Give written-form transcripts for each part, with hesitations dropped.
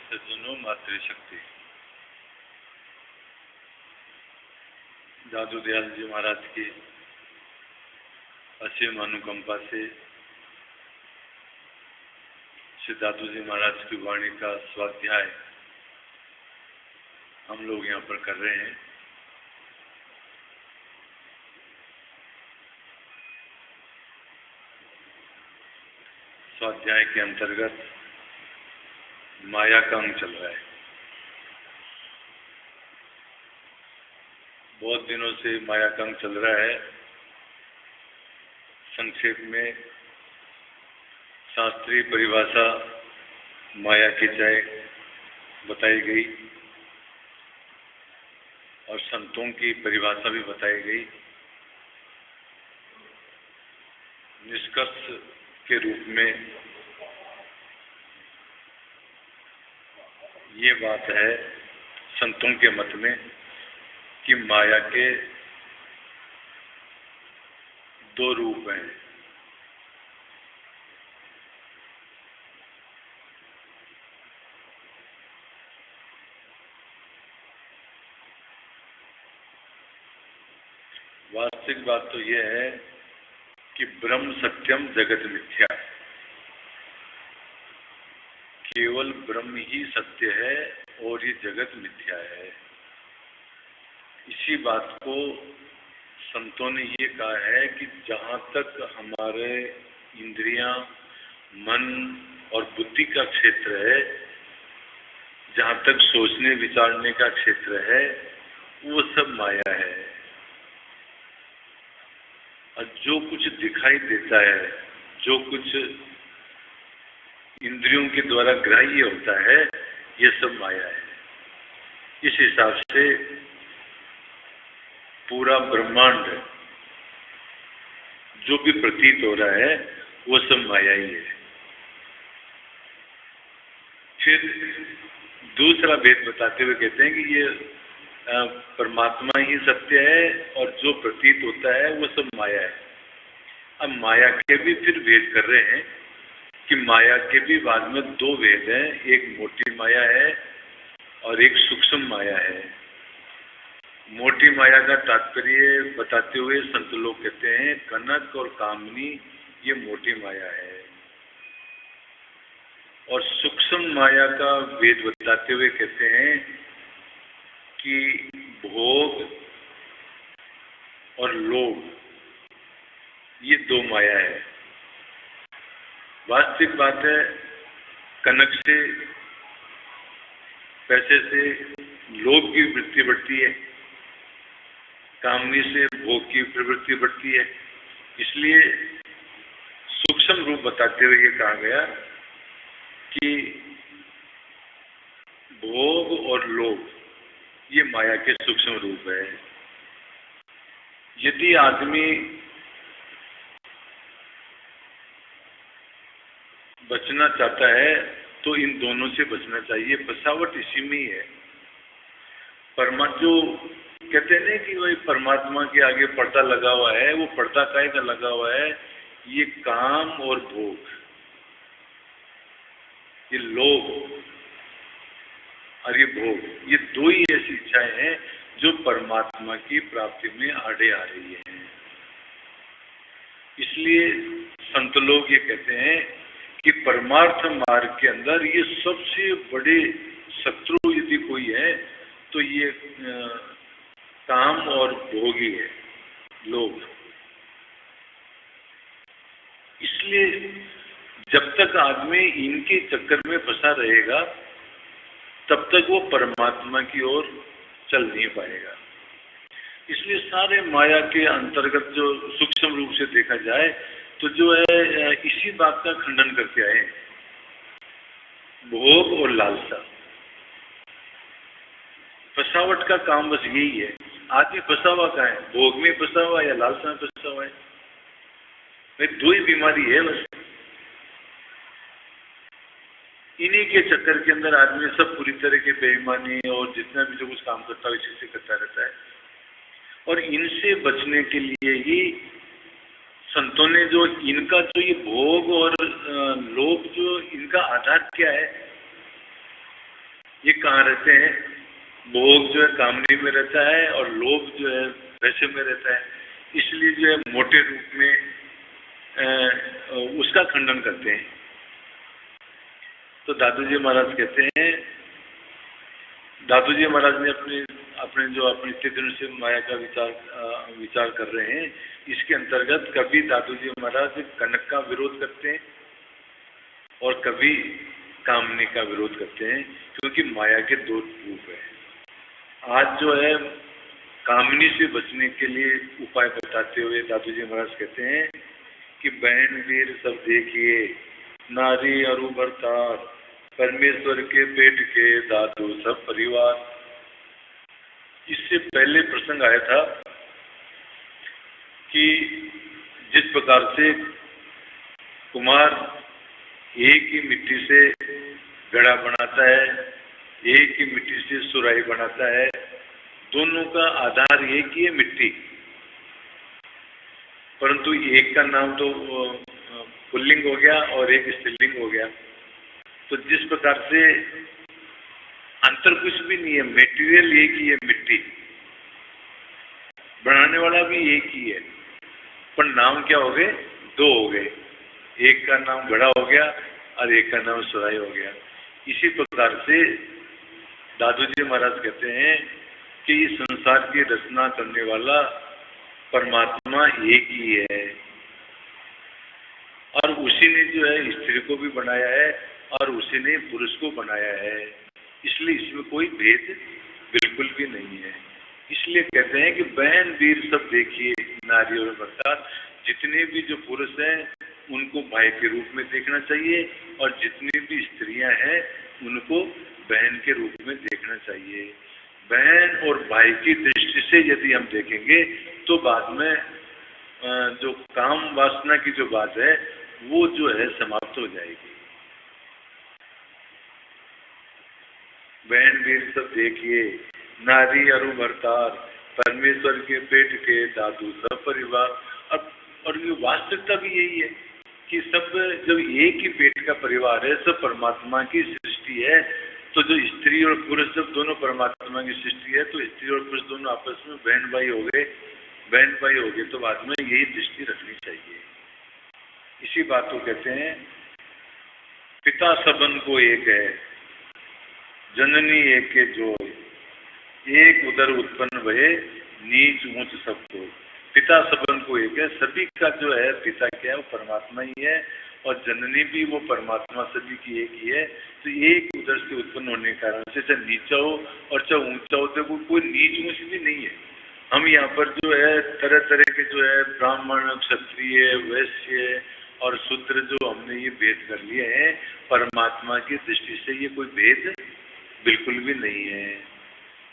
सज्जनों, मातृशक्ति। दादू दयाल जी महाराज की असीम अनुकंपा से श्री दादू जी महाराज की वाणी का स्वाध्याय हम लोग यहाँ पर कर रहे हैं। स्वाध्याय के अंतर्गत माया का अंग चल रहा है। बहुत दिनों से माया का अंग चल रहा है। संक्षेप में शास्त्रीय परिभाषा माया की जय बताई गई और संतों की परिभाषा भी बताई गई। निष्कर्ष के रूप में ये बात है संतों के मत में कि माया के दो रूप हैं। वास्तविक बात तो यह है कि ब्रह्म सत्यम जगत मिथ्या, केवल ब्रह्म ही सत्य है और ये जगत मिथ्या है। इसी बात को संतों ने ये कहा है कि जहाँ तक हमारे इंद्रियां, मन और बुद्धि का क्षेत्र है, जहाँ तक सोचने विचारने का क्षेत्र है, वो सब माया है। और जो कुछ दिखाई देता है, जो कुछ इंद्रियों के द्वारा ग्राह्य होता है, ये सब माया है। इस हिसाब से पूरा ब्रह्मांड जो भी प्रतीत हो रहा है वो सब माया ही है। फिर दूसरा भेद बताते हुए कहते हैं कि ये परमात्मा ही सत्य है और जो प्रतीत होता है वो सब माया है। अब माया के भी फिर भेद कर रहे हैं कि माया के भी बाद में दो भेद हैं, एक मोटी माया है और एक सूक्ष्म माया है। मोटी माया का तात्पर्य बताते हुए संत लोग कहते हैं कनक और कामनी ये मोटी माया है, और सूक्ष्म माया का भेद बताते हुए कहते हैं कि भोग और लोभ ये दो माया है। वास्तविक बात है कनक से, पैसे से लोभ की वृत्ति बढ़ती है, कामनी से भोग की प्रवृत्ति बढ़ती है। इसलिए सूक्ष्म रूप बताते हुए ये कहा गया कि भोग और लोभ ये माया के सूक्ष्म रूप है। यदि आदमी बचना चाहता है तो इन दोनों से बचना चाहिए। फसावट इसी में ही है। जो कहते हैं ना कि वही परमात्मा के आगे पर्दा लगा हुआ है, वो पर्दा काहे का लगा हुआ है? ये काम और भोग, ये लोभ और ये भोग, ये दो ही ऐसी इच्छाएं हैं जो परमात्मा की प्राप्ति में आड़े आ रही हैं। इसलिए संत लोग ये कहते हैं कि परमार्थ मार्ग के अंदर ये सबसे बड़े शत्रु यदि कोई है तो ये काम और भोग ही है, लोभ। इसलिए जब तक आदमी इनके चक्कर में फंसा रहेगा तब तक वो परमात्मा की ओर चल नहीं पाएगा। इसलिए सारे माया के अंतर्गत जो सूक्ष्म रूप से देखा जाए तो जो है इसी बात का खंडन करके आए, भोग और लालसा। फसावट का काम बस यही है। आदमी फंसा हुआ कहाँ है? भोग में फंसा हुआ या लालसा में फंसा हुआ है? भाई दो ही बीमारी है बस। इन्हीं के चक्कर के अंदर आदमी सब पूरी तरह के बेईमानी और जितना भी जो कुछ काम करता है इसी से करता रहता है। और इनसे बचने के लिए ही संतों ने जो इनका जो ये भोग और लोभ, जो इनका आधार क्या है? ये कहाँ रहते हैं? भोग जो है कामनी में रहता है और लोभ जो है वैसे में रहता है। इसलिए जो है मोटे रूप में उसका खंडन करते हैं। तो दादू जी महाराज कहते हैं, दादू जी महाराज ने अपने जो अपने इतने से माया का विचार कर रहे हैं, इसके अंतर्गत कभी दादू जी महाराज कनक का विरोध करते हैं और कभी कामनी का विरोध करते हैं, क्योंकि माया के दो रूप है। आज जो है कामनी से बचने के लिए उपाय बताते हुए दादू जी महाराज कहते हैं कि बहन वीर सब देखिए, नारी अरु भरतार, परमेश्वर के पेट के दादू सब परिवार। इससे पहले प्रसंग आया था कि जिस प्रकार से कुमार एक ही मिट्टी से घड़ा बनाता है, एक ही मिट्टी से सुराही बनाता है, दोनों का आधार एक ही है मिट्टी, परंतु एक का नाम तो पुल्लिंग हो गया और एक स्त्रीलिंग हो गया। तो जिस प्रकार से अंतर कुछ भी नहीं है, मेटीरियल एक ही है मिट्टी, बनाने वाला भी एक ही है, पर नाम क्या हो गए? दो हो गए। एक का नाम घड़ा हो गया और एक का नाम सुराही हो गया। इसी प्रकार से दादू जी महाराज कहते हैं कि इस संसार की रचना करने वाला परमात्मा एक ही है और उसी ने जो है स्त्री को भी बनाया है और उसी ने पुरुष को बनाया है। इसलिए इसमें कोई भेद बिल्कुल भी नहीं है। इसलिए कहते हैं कि बहन वीर सब देखिए, नारी और भरतार, जितने भी जो पुरुष हैं उनको भाई के रूप में देखना चाहिए और जितनी भी स्त्रियां हैं उनको बहन के रूप में देखना चाहिए। बहन और भाई की दृष्टि से यदि हम देखेंगे तो बाद में जो काम वासना की जो बात है वो जो है समाप्त हो जाएगी। बहन वीर सब देखिए, नारी अरु भरतार, परमेश्वर के पेट के दादू सब परिवार। और ये वास्तविकता भी यही है कि सब जब एक ही पेट का परिवार है, सब परमात्मा की सृष्टि है, तो जो स्त्री और पुरुष जब दोनों परमात्मा की सृष्टि है तो स्त्री और पुरुष दोनों आपस में बहन भाई हो गए, बहन भाई हो गए, तो बाद में यही दृष्टि रखनी चाहिए। इसी बात को कहते हैं पिता सबन को एक है, जननी एक के जोय, एक उदर उत्पन्न भये, नीच ऊंच सबको। पिता सबन को एक है, सभी का जो है पिता क्या है? वो परमात्मा ही है और जननी भी वो परमात्मा सभी की एक ही है। तो एक उदर से उत्पन्न होने के कारण से चाहे नीचा हो और चाहे ऊंचा हो, तो कोई नीच ऊंच भी नहीं है। हम यहाँ पर जो है तरह तरह के जो है ब्राह्मण, क्षत्रिय, वैश्य और शूद्र जो हमने ये भेद कर लिए हैं, परमात्मा की दृष्टि से ये कोई भेद बिल्कुल भी नहीं है।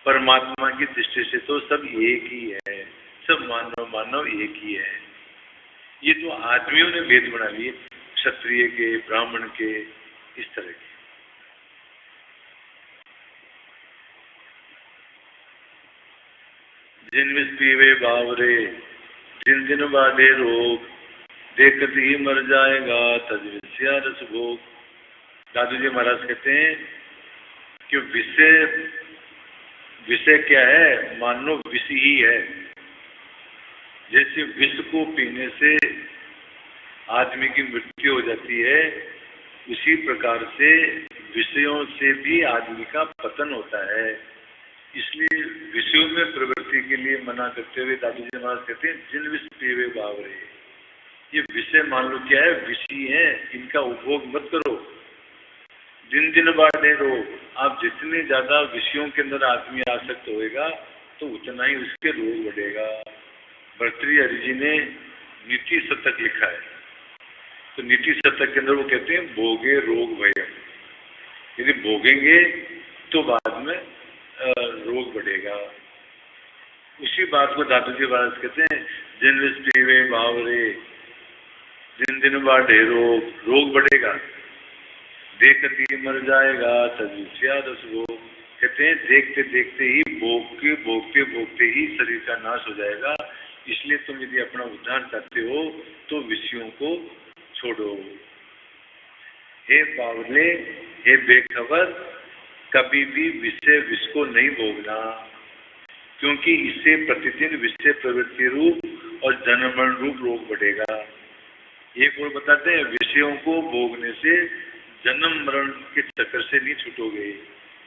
परमात्मा की दृष्टि से तो सब एक ही है, सब मानव एक ही है। ये तो आदमियों ने भेद बना लिए, क्षत्रिय के, ब्राह्मण के, इस तरह के। जिन विष पीवे बावरे, जिन दिन बाधे रोग, देखते ही मर जाएगा तज विषया रस भोग। दादू जी महाराज कहते हैं कि विषय क्या है? मानो विष ही है। जैसे विष को पीने से आदमी की मृत्यु हो जाती है, उसी प्रकार से विषयों से भी आदमी का पतन होता है। इसलिए विषयों में प्रवृत्ति के लिए मना करते हुए दादू जी महाराज कहते हैं जिन विष पीवे बावरे। ये विषय मान लो क्या है? विषी है, इनका उपभोग मत करो। दिन दिन बाढ़े रोग, आप जितने ज्यादा विषयों के अंदर आदमी आसक्त होएगा तो उतना ही उसके रोग बढ़ेगा। भर्तृहरि जी ने नीति शतक लिखा है, तो नीति शतक के अंदर वो कहते हैं भोगे रोग भय। यदि भोगेंगे तो बाद में रोग बढ़ेगा। उसी बात को दादू जी महाराज कहते हैं जिन विष पीवे बावरे, दिन दिन बाढ़े रोग बढ़ेगा, देखते मर जाएगा तजुष्या दस भोग। कहते हैं देखते देखते ही भोगते ही शरीर का नाश हो जाएगा। इसलिए तुम यदि अपना उद्धार चाहते हो तो विषयों को छोड़ो। हे बावले, हे बेखबर, कभी भी विषय विष को नहीं भोगना, क्योंकि इससे प्रतिदिन विषय प्रवृत्ति रूप और जन्म मरण रूप रोग बढ़ेगा। एक और बताते हैं, विषयों को भोगने से जन्म मरण के चक्कर से नहीं छूटोगे।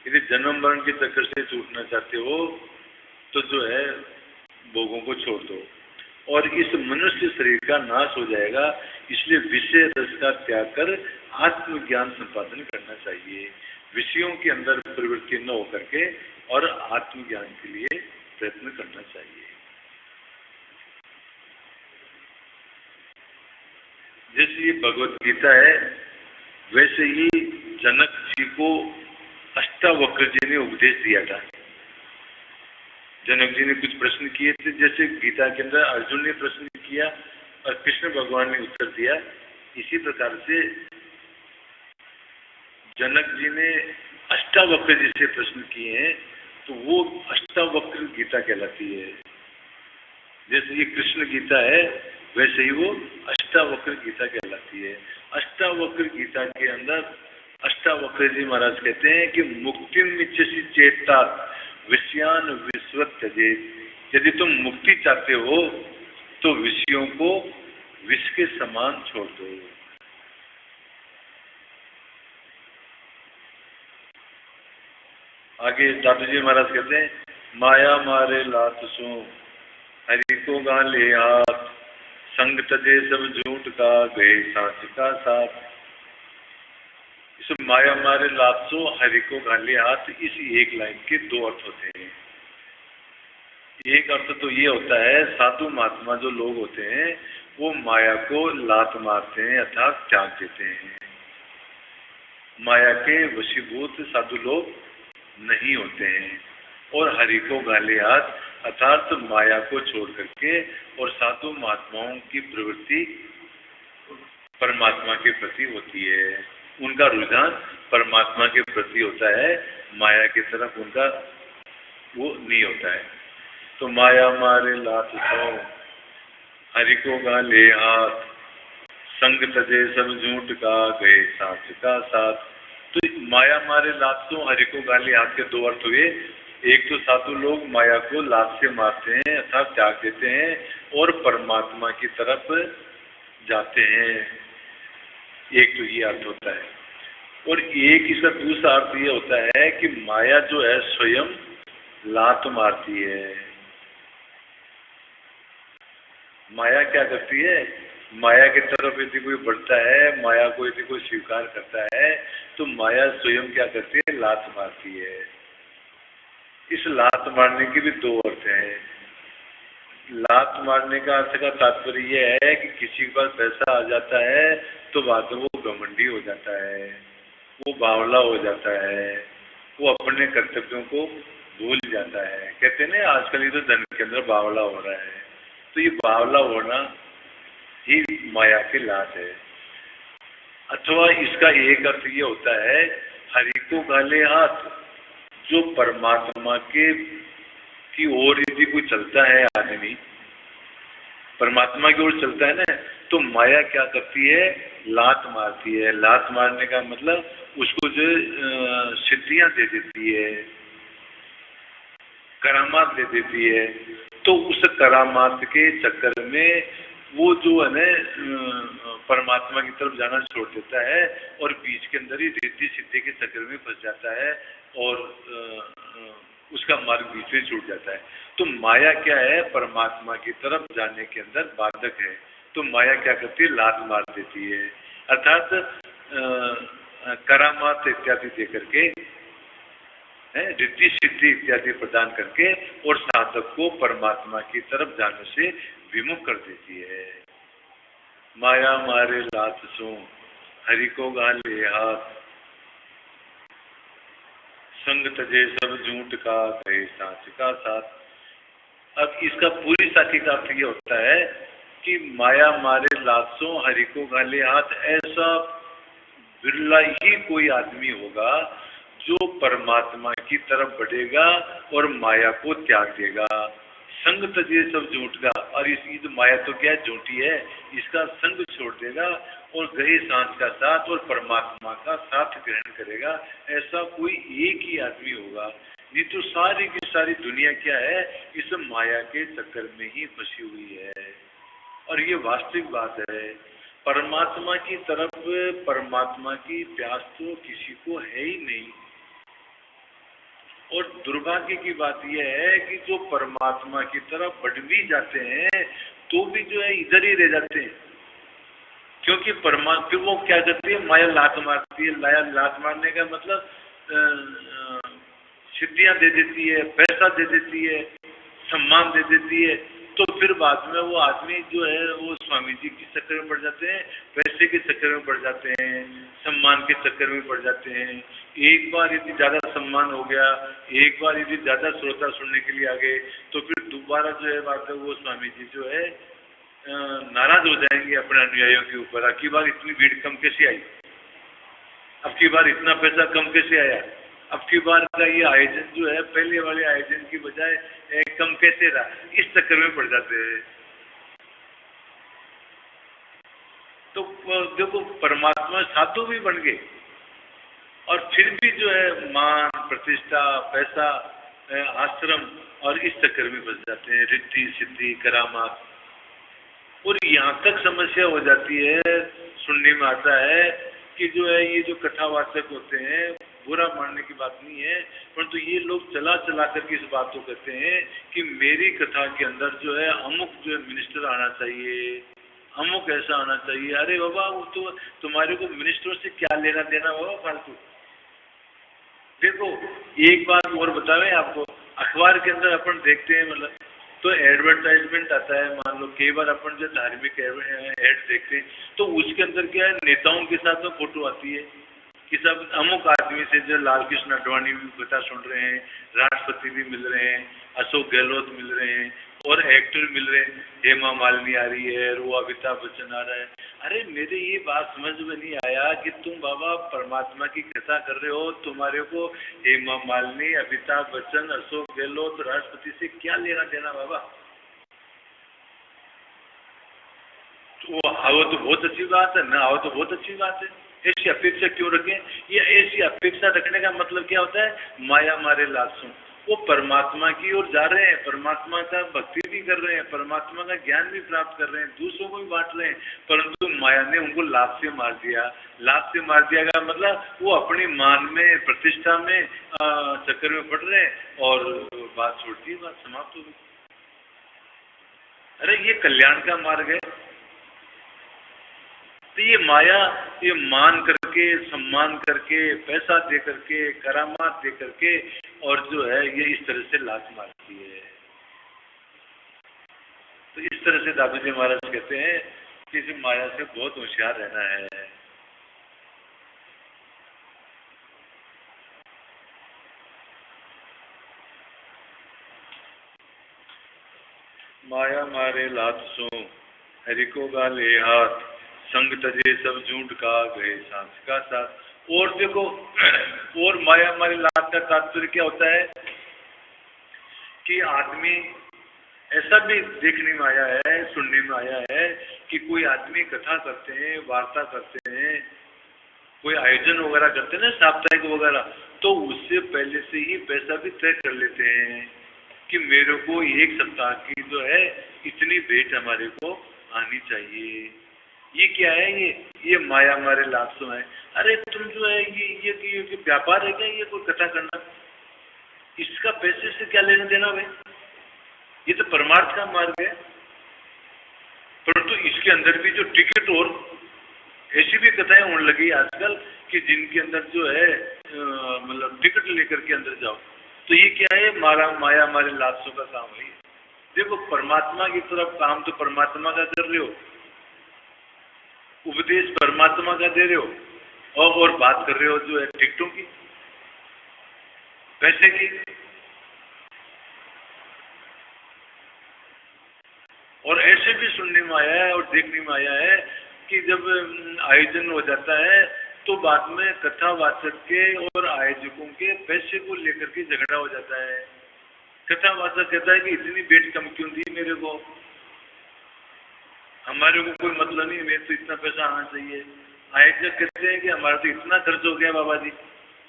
यदि जन्म मरण के चक्कर से छूटना चाहते हो तो जो है भोगों को छोड़ दो, और इस मनुष्य शरीर का नाश हो जाएगा। इसलिए विषय रस का त्याग कर आत्मज्ञान संपादन करना चाहिए। विषयों के अंदर प्रवृत्ति न होकर के और आत्मज्ञान के लिए प्रयत्न करना चाहिए। जैसे ये भगवत गीता है, वैसे ही जनक जी को अष्टावक्र जी ने उपदेश दिया था। जनक जी ने कुछ प्रश्न किए थे, जैसे गीता के अंदर अर्जुन ने प्रश्न किया और कृष्ण भगवान ने उत्तर दिया, इसी प्रकार से जनक जी ने अष्टावक्र जी से प्रश्न किए हैं, तो वो अष्टावक्र गीता कहलाती है। जैसे ये कृष्ण गीता है, वैसे ही वो अष्टावक्र गीता कहलाती है। अष्टावक्र गीता के अंदर अष्टावक्र जी महाराज कहते हैं कि मुक्तिम इच्छसि चेता विषयान विश्वत त्यजेत। यदि तुम मुक्ति चाहते हो तो विषयों को विष के समान छोड़ दो। आगे दादू जी महाराज कहते हैं, माया मारे लात सो हरि को गा ले हाथ, संग तजे सब झूठ का गए साच का साथ। इस माया मारे लात सो हरि को गा ले हाथ, इस एक लाइन के दो अर्थ होते हैं। एक अर्थ तो ये होता है, साधु महात्मा जो लोग होते हैं वो माया को लात मारते हैं अर्थात त्याग देते हैं। माया के वशीभूत साधु लोग नहीं होते हैं। और हरि को गाले हाथ अर्थात माया को छोड़ करके और साधु महात्माओं की प्रवृत्ति परमात्मा के प्रति होती है। उनका रुझान परमात्मा के प्रति होता है, माया की तरफ उनका वो नहीं होता है। तो माया मारे लात सो हरि को गाले हाथ, संग तजे सब झूठ का गए साच का साथ। तो माया मारे लात सो हरि को गाले हाथ के दो अर्थ हुए। एक तो साधु लोग माया को लात से मारते हैं अर्थात त्याग देते हैं और परमात्मा की तरफ जाते हैं, एक तो ये अर्थ होता है। और एक इसका दूसरा अर्थ ये होता है कि माया जो है स्वयं लात मारती है। माया क्या करती है, माया की तरफ यदि कोई बढ़ता है, माया को यदि कोई स्वीकार करता है तो माया स्वयं क्या करती है, लात मारती है। इस लात मारने के भी दो अर्थ हैं। लात मारने का अर्थ का तात्पर्य यह है कि किसी के पास पैसा आ जाता है तो बाद में वो घमंडी हो जाता है, वो बावला हो जाता है, वो अपने कर्तव्यों को भूल जाता है। कहते हैं ना आजकल ये तो धन के अंदर बावला हो रहा है, तो ये बावला होना ही माया की लात है। अथवा इसका एक अर्थ ये होता है, हरि को गाले हाथ, जो परमात्मा के की ओर यदि कोई चलता है आदमी, परमात्मा की ओर चलता है ना, तो माया क्या करती है, लात मारती है। लात मारने का मतलब उसको जो सिद्धियां दे देती है, करामात दे देती है। तो उस करामात के चक्कर में वो जो है ना परमात्मा की तरफ जाना छोड़ देता है और बीच के अंदर ही रिद्धि सिद्धि के चक्कर में फंस जाता है और उसका मार्ग बीच में छूट जाता है। तो माया क्या है, परमात्मा की तरफ जाने के अंदर बाधक है। तो माया क्या करती है, लात मार देती है अर्थात करामात इत्यादि दे करके, रिद्धि सिद्धि इत्यादि प्रदान करके और साधक को परमात्मा की तरफ जाने से विमुख कर देती है। माया मारे लात सो हरि को गाले हाथ, संग तजे सब झूठ का गए साच का साथ। अब इसका पूरी साथी का अर्थ ये होता है कि माया मारे लात सो हरि को गाले हाथ, ऐसा बिरला ही कोई आदमी होगा जो परमात्मा की तरफ बढ़ेगा और माया को त्याग देगा। संग तजे सब झूठ का, और इसकी जो माया तो क्या झूठी है, इसका संग छोड़ देगा और गए सांस का साथ और परमात्मा का साथ ग्रहण करेगा, ऐसा कोई एक ही आदमी होगा। नहीं तो सारी की सारी दुनिया क्या है, इस माया के चक्कर में ही फंसी हुई है। और ये वास्तविक बात है। परमात्मा की तरफ, परमात्मा की प्यास तो किसी को है ही नहीं। और दुर्भाग्य की बात यह है कि जो परमात्मा की तरफ बढ़ भी जाते हैं तो भी जो है इधर ही रह जाते हैं। क्योंकि परमात्मा फिर वो क्या करती है, माया लात मारती है। माया लात मारने का मतलब सिद्धियां दे देती है, पैसा दे देती है, सम्मान दे देती है। तो फिर बाद में वो आदमी जो है वो स्वामी जी के चक्कर में पड़ जाते हैं, पैसे के चक्कर में पड़ जाते हैं, सम्मान के चक्कर में पड़ जाते हैं। एक बार यदि ज़्यादा सम्मान हो गया, एक बार यदि ज़्यादा श्रोता सुनने के लिए आ गए, तो फिर दोबारा जो है बात है वो स्वामी जी जो है नाराज हो जाएंगे अपने अनुयायियों के ऊपर। अब की बार इतनी भीड़ कम कैसे आई, अब की बार इतना पैसा कम कैसे आया, अब की बार का ये आयोजन जो है पहले वाले आयोजन की बजाय कम कैसे रहा, इस चक्कर में पड़ जाते हैं। तो देखो परमात्मा साधु भी बन गए और फिर भी जो है मान प्रतिष्ठा पैसा आश्रम और इस चक्कर में फंस जाते हैं, रिद्धि सिद्धि करामात। और यहाँ तक समस्या हो जाती है, सुनने में आता है कि जो है ये जो कथावाचक होते हैं, बुरा मानने की बात नहीं है, परंतु ये लोग चला चला करके इस बात को कहते हैं कि मेरी कथा के अंदर जो है अमुक जो है मिनिस्टर आना चाहिए, अमुक ऐसा आना चाहिए। अरे बाबा वो तो तुम्हारे को मिनिस्टर से क्या लेना देना बाबा फालतू। देखो एक बात और बतावे आपको, अखबार के अंदर अपन देखते हैं मतलब तो एडवर्टाइजमेंट आता है, मान लो कई बार अपन जो धार्मिक एड देखते हैं तो उसके अंदर क्या है, नेताओं के साथ में फोटो आती है कि सब अमुक आदमी से जो लाल कृष्ण आडवाणी भी कथा सुन रहे हैं, राष्ट्रपति भी मिल रहे हैं, अशोक गहलोत मिल रहे हैं और एक्टर मिल रहे हैं, हेमा मालिनी आ रही है, वो अमिताभ बच्चन आ रहा है। अरे मेरे ये बात समझ में नहीं आया कि तुम बाबा परमात्मा की कथा कर रहे हो, तुम्हारे को हेमा मालिनी, अमिताभ बच्चन, अशोक गहलोत, राष्ट्रपति से क्या लेना देना बाबा। तो आओ तो बहुत अच्छी बात है, ना आओ तो बहुत अच्छी बात है। ऐसी अपेक्षा क्यों रखें? ये ऐसी अपेक्षा रखने का मतलब क्या होता है, माया मारे लालसों। वो परमात्मा की ओर जा रहे हैं, परमात्मा का भक्ति भी कर रहे हैं, परमात्मा का ज्ञान भी प्राप्त कर रहे हैं, दूसरों को भी बांट रहे हैं, परंतु माया ने उनको लाभ से मार दिया। लाभ से मार दिया का मतलब वो अपनी मान में प्रतिष्ठा में चक्कर में पड़ रहे हैं और बात छोड़ दी, बात समाप्त हो गई। अरे ये कल्याण का मार्ग है। तो ये माया ये मान करके, सम्मान करके, पैसा दे करके, करामात दे करके और जो है ये इस तरह से लात मारती है। तो इस तरह से दादू जी महाराज कहते हैं कि इस माया से बहुत होशियार रहना है। माया मारे लात सो हरि को गाले हाथ, संग तजे सब झूठ का गए सांस का साथ। और देखो और माया मारी लात का तात्पर्य क्या होता है कि आदमी ऐसा भी देखने में आया है, सुनने में आया है कि कोई आदमी कथा करते हैं, वार्ता करते हैं, कोई आयोजन वगैरह करते हैं ना साप्ताहिक वगैरह, तो उससे पहले से ही पैसा भी तय कर लेते हैं कि मेरे को एक सप्ताह की जो है इतनी भेंट हमारे को आनी चाहिए। ये क्या है, ये माया मारे लालसों है। अरे तुम जो है ये व्यापार है क्या, ये कोई कथा करना, इसका पैसे से क्या लेना देना भाई, ये तो परमार्थ का मार्ग है। परंतु इसके अंदर भी जो टिकट और ऐसी भी कथाएं होने लगी आजकल कि जिनके अंदर जो है मतलब टिकट लेकर के अंदर जाओ, तो ये क्या है, माया हमारे लालसों का काम है। देखो परमात्मा की तरफ काम तो परमात्मा का कर रहे हो, उपदेश परमात्मा का दे रहे हो और बात कर रहे हो जो है टिकटों की, पैसे की। और ऐसे भी सुनने में आया है और देखने में आया है कि जब आयोजन हो जाता है तो बाद में कथावाचक के और आयोजकों के पैसे को लेकर के झगड़ा हो जाता है। कथावाचक कहता है कि इतनी भेंट कम क्यों दी मेरे को, हमारे को कोई मतलब नहीं, मेरे तो इतना पैसा आना चाहिए। आए जब कहते हैं कि हमारा तो इतना खर्च हो गया बाबा जी,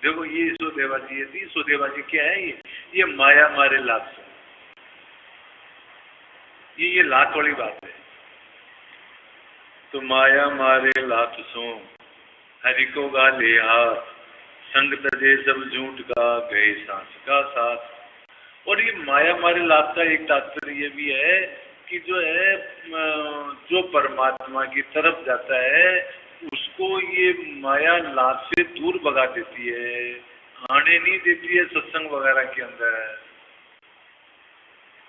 देखो ये सो देवा जी, ये 300 देवा जी, क्या है ये माया मारे लाभ से, ये लात वाली बात है। तो माया मारे लात सो हरि को गा ले हाथ, संग तजे सब झूठ का गए सांस का साथ। और ये माया मारे लाभ का एक तात्पर्य ये भी है कि जो है जो परमात्मा की तरफ जाता है उसको ये माया लाभ से दूर भगा देती है, आने नहीं देती है सत्संग वगैरह के अंदर,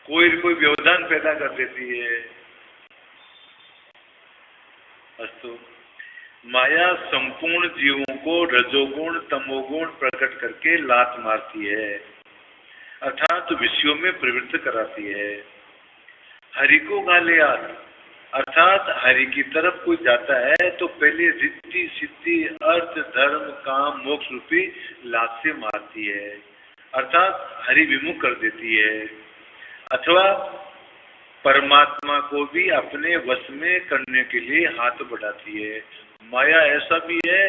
कोई व्यवधान पैदा कर देती है। अस्तु, माया संपूर्ण जीवों को रजोगुण तमोगुण प्रकट करके लात मारती है, अर्थात विषयों में प्रवृत्त कराती है। हरि को गाले याद, अर्थात हरि की तरफ कोई जाता है तो पहले रिद्धि सिद्धि अर्थ धर्म काम मोक्ष रूपी लात से मारती है, अर्थात हरि विमुख कर देती है, अथवा परमात्मा को भी अपने वश में करने के लिए हाथ बढ़ाती है। माया ऐसा भी है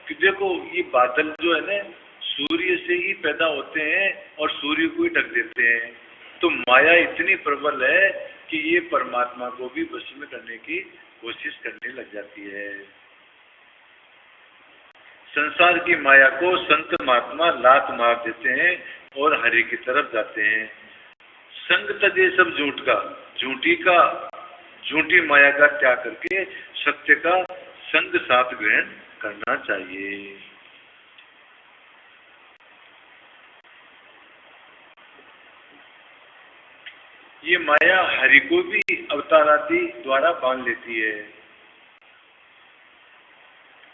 कि देखो ये बादल जो है ना सूर्य से ही पैदा होते हैं और सूर्य को ही ढक देते हैं, तो माया इतनी प्रबल है कि ये परमात्मा को भी वश में करने की कोशिश करने लग जाती है। संसार की माया को संत महात्मा लात मार देते हैं और हरि की तरफ जाते हैं। संग तजे सब झूठ का, झूठी माया का त्याग करके सत्य का संग साथ ग्रहण करना चाहिए। ये माया हरि को भी अवतार आदि द्वारा बांध लेती है।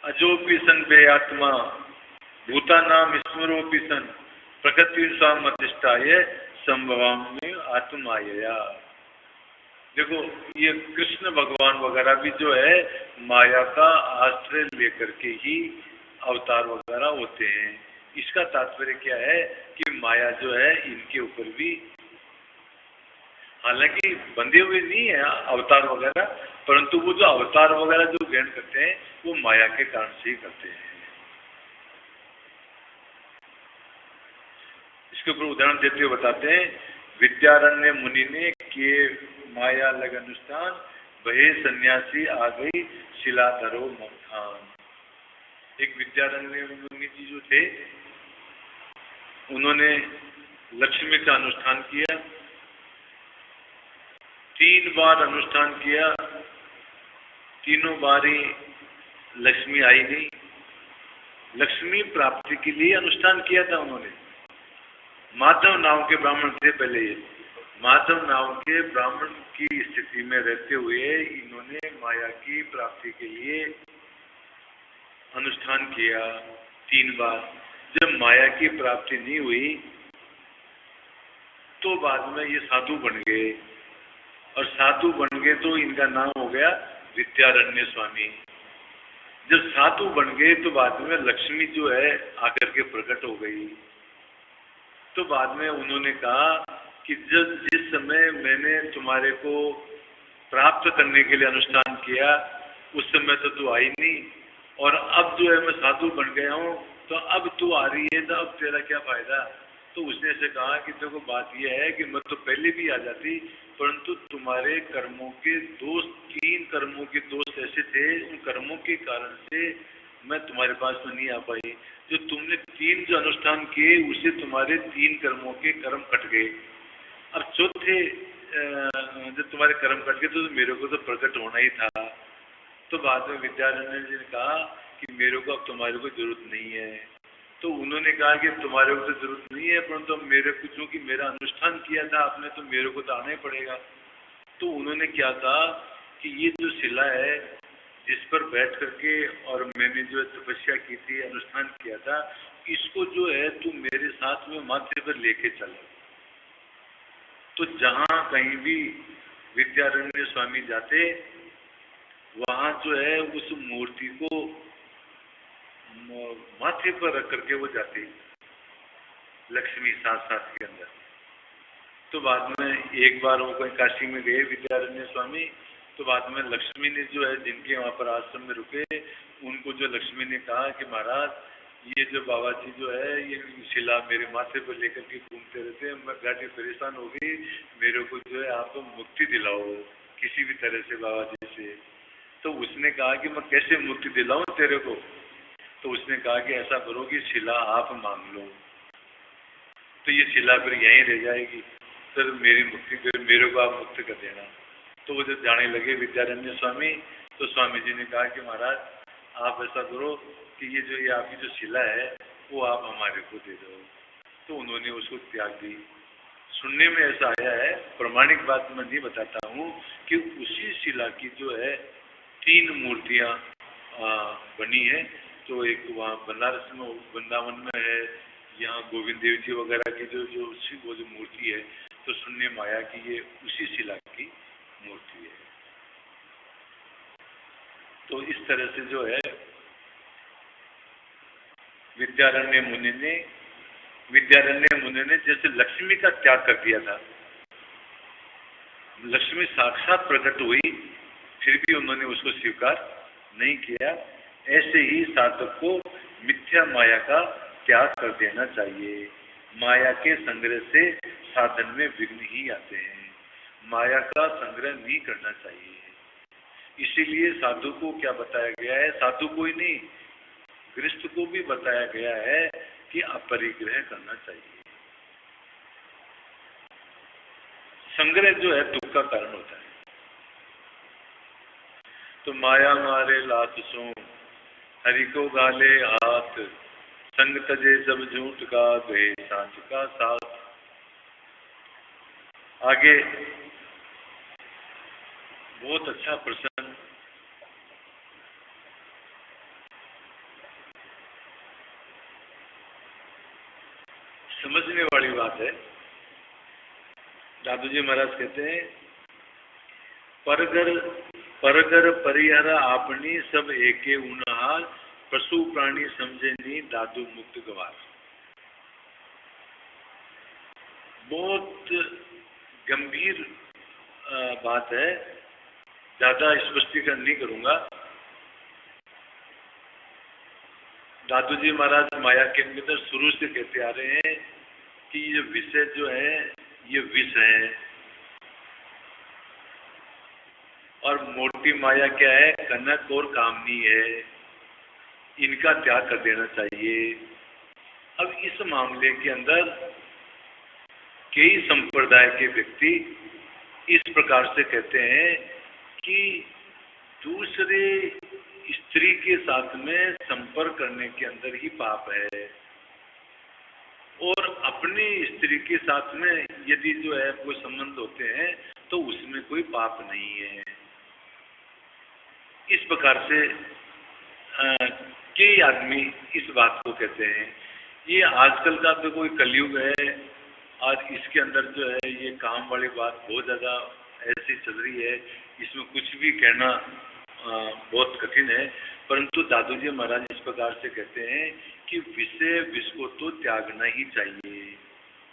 अजोपि सन बे आत्मा भूता नाम स्मरोपि सन प्रकृति स्वाम अधिष्ठाय संभवाम में आत्माया। देखो ये कृष्ण भगवान वगैरह भी जो है माया का आश्रय लेकर के ही अवतार वगैरह होते हैं। इसका तात्पर्य क्या है कि माया जो है इनके ऊपर भी हालांकि बंधे हुए नहीं है अवतार वगैरह, परंतु वो जो अवतार वगैरह जो ग्रहण करते हैं वो माया के कारण से ही करते हैं। इसके ऊपर उदाहरण देते हुए बताते हैं, विद्यारण्य मुनि ने किए माया लग अनुष्ठान, वही सन्यासी आ गई शिलाधरो मखान। एक विद्यारण्य मुनि जी जो थे उन्होंने लक्ष्मी का अनुष्ठान किया, 3 बार अनुष्ठान किया, तीनों बार ही लक्ष्मी आई नहीं। लक्ष्मी प्राप्ति के लिए अनुष्ठान किया था उन्होंने। माधव नाम के ब्राह्मण थे पहले, ये माधव नाम के ब्राह्मण की स्थिति में रहते हुए इन्होंने माया की प्राप्ति के लिए अनुष्ठान किया 3 बार। जब माया की प्राप्ति नहीं हुई तो बाद में ये साधु बन गए, और साधु बन गए तो इनका नाम हो गया विद्यारण्य स्वामी। जब साधु बन गए तो बाद में लक्ष्मी जो है आकर के प्रकट हो गई। तो बाद में उन्होंने कहा कि जिस समय मैंने तुम्हारे को प्राप्त करने के लिए अनुष्ठान किया उस समय तो तू आई नहीं, और अब जो है मैं साधु बन गया हूँ तो अब तू आ रही है, तो अब तेरा क्या फायदा। तो उसने से कहा कि देखो बात यह है कि मैं तो पहले भी आ जाती, परंतु तुम्हारे कर्मों के दोष, 3 कर्मों के दोष ऐसे थे, उन कर्मों के कारण से मैं तुम्हारे पास में नहीं आ पाई। जो तुमने 3 जो अनुष्ठान किए उससे तुम्हारे 3 कर्मों के कर्म कट गए। अब चौथे जब तुम्हारे कर्म कट गए तो मेरे को तो प्रकट होना ही था। तो बाद में विद्यारण्य जी ने कहा कि मेरे को अब तुम्हारे को जरूरत नहीं है। तो उन्होंने कहा कि तुम्हारे को तो जरूरत नहीं है, परंतु तो मेरे को चूंकि मेरा अनुष्ठान किया था आपने तो मेरे को तो आना ही पड़ेगा। तो उन्होंने क्या कहा कि ये जो शिला है जिस पर बैठ करके और मैंने जो तपस्या की थी, अनुष्ठान किया था, इसको जो है तू मेरे साथ में माथे पर लेके चल। तो जहाँ कहीं भी विद्यारण्य स्वामी जाते वहाँ जो है उस मूर्ति को माथे पर रख करके वो जाते लक्ष्मी साथ के अंदर। तो बाद में एक बार वो कहीं काशी में गए विद्यारण्य स्वामी, तो बाद में लक्ष्मी ने जो है, जिनके वहाँ पर आश्रम में रुके, उनको जो लक्ष्मी ने कहा कि महाराज ये जो बाबा जी जो है ये शिला मेरे माथे पर लेकर के घूमते रहते हैं, मैं गाड़ी परेशान हो गई, मेरे को जो है आप मुक्ति दिलाओ किसी भी तरह से बाबा जी से। तो उसने कहा कि मैं कैसे मुक्ति दिलाऊं तेरे को? तो उसने कहा कि ऐसा करो कि शिला आप मांग लो, तो ये शिला फिर यहीं रह जाएगी, फिर मेरी मुक्ति फिर मेरे को आप मुक्त कर देना। तो वो जब जाने लगे विद्यारण्य स्वामी, तो स्वामी जी ने कहा कि महाराज आप ऐसा करो कि ये आपकी जो शिला है वो आप हमारे को दे दो। तो उन्होंने उसको त्याग दी। सुनने में ऐसा आया है, प्रमाणिक बात मैं नहीं बताता हूँ, कि उसी शिला की जो है 3 मूर्तियाँ बनी है। तो एक वहाँ बनारस में वृंदावन में है, यहाँ गोविंद देव जी वगैरह की वो जो मूर्ति है, तो सुनने में आया कि ये उसी शिला की मूर्ति है। तो इस तरह से जो है विद्यारण्य मुनि ने जैसे लक्ष्मी का त्याग कर दिया था, लक्ष्मी साक्षात प्रकट हुई फिर भी उन्होंने उसको स्वीकार नहीं किया, ऐसे ही साधक को मिथ्या माया का त्याग कर देना चाहिए। माया के संग्रह से साधन में विघ्न ही आते हैं, माया का संग्रह नहीं करना चाहिए। इसीलिए साधु को क्या बताया गया है, साधु को ही नहीं गृहस्थ को भी बताया गया है कि अपरिग्रह करना चाहिए। संग्रह जो है दुख का कारण होता है। तो माया मारे लात सो हरि को गाले हाथ, संग तजे सब झूठ का गए साच का साथ। आगे बहुत अच्छा प्रसंग, समझने वाली बात है। दादू जी महाराज कहते हैं, परगर परिहर आपनी सब एके उनहार, पशु प्राणी समझे नहीं दादू मुक्त गवार। बहुत गंभीर बात है, ज्यादा स्पष्टीकरण नहीं करूंगा। दादू जी महाराज माया के अंदर शुरू से कहते आ रहे हैं कि ये विषय जो है ये विष है, और मोटी माया क्या है, कनक और कामनी है, इनका त्याग कर देना चाहिए। अब इस मामले के अंदर कई संप्रदाय के व्यक्ति इस प्रकार से कहते हैं कि दूसरे स्त्री के साथ में संपर्क करने के अंदर ही पाप है, और अपनी स्त्री के साथ में यदि जो है कोई संबंध होते हैं तो उसमें कोई पाप नहीं है। इस प्रकार से कई आदमी इस बात को कहते हैं। ये आजकल का तो कोई कलयुग है, आज इसके अंदर जो है ये काम वाली बात बहुत ज़्यादा ऐसी चल रही है, इसमें कुछ भी कहना बहुत कठिन है। परंतु दादू जी महाराज इस प्रकार से कहते हैं कि विष को तो त्यागना ही चाहिए,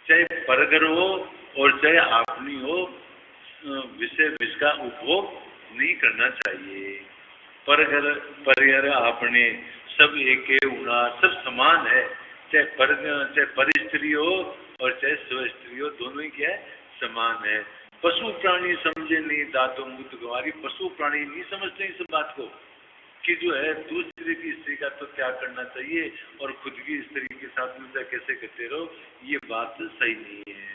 चाहे परगर हो और चाहे आपनी हो, विष का उपभोग नहीं करना चाहिए। परिहर आपने सब एक उना, सब समान है, चाहे पर स्त्री हो और चाहे स्व स्त्री हो, दोनों ही क्या है, समान है। पशु प्राणी समझे नहीं दातो मुक्त गवारी, पशु प्राणी नहीं समझते इस बात को कि जो है दूसरे की स्त्री का तो त्याग करना चाहिए और खुद की स्त्री के साथ में कैसे करते रहो, ये बात सही नहीं है।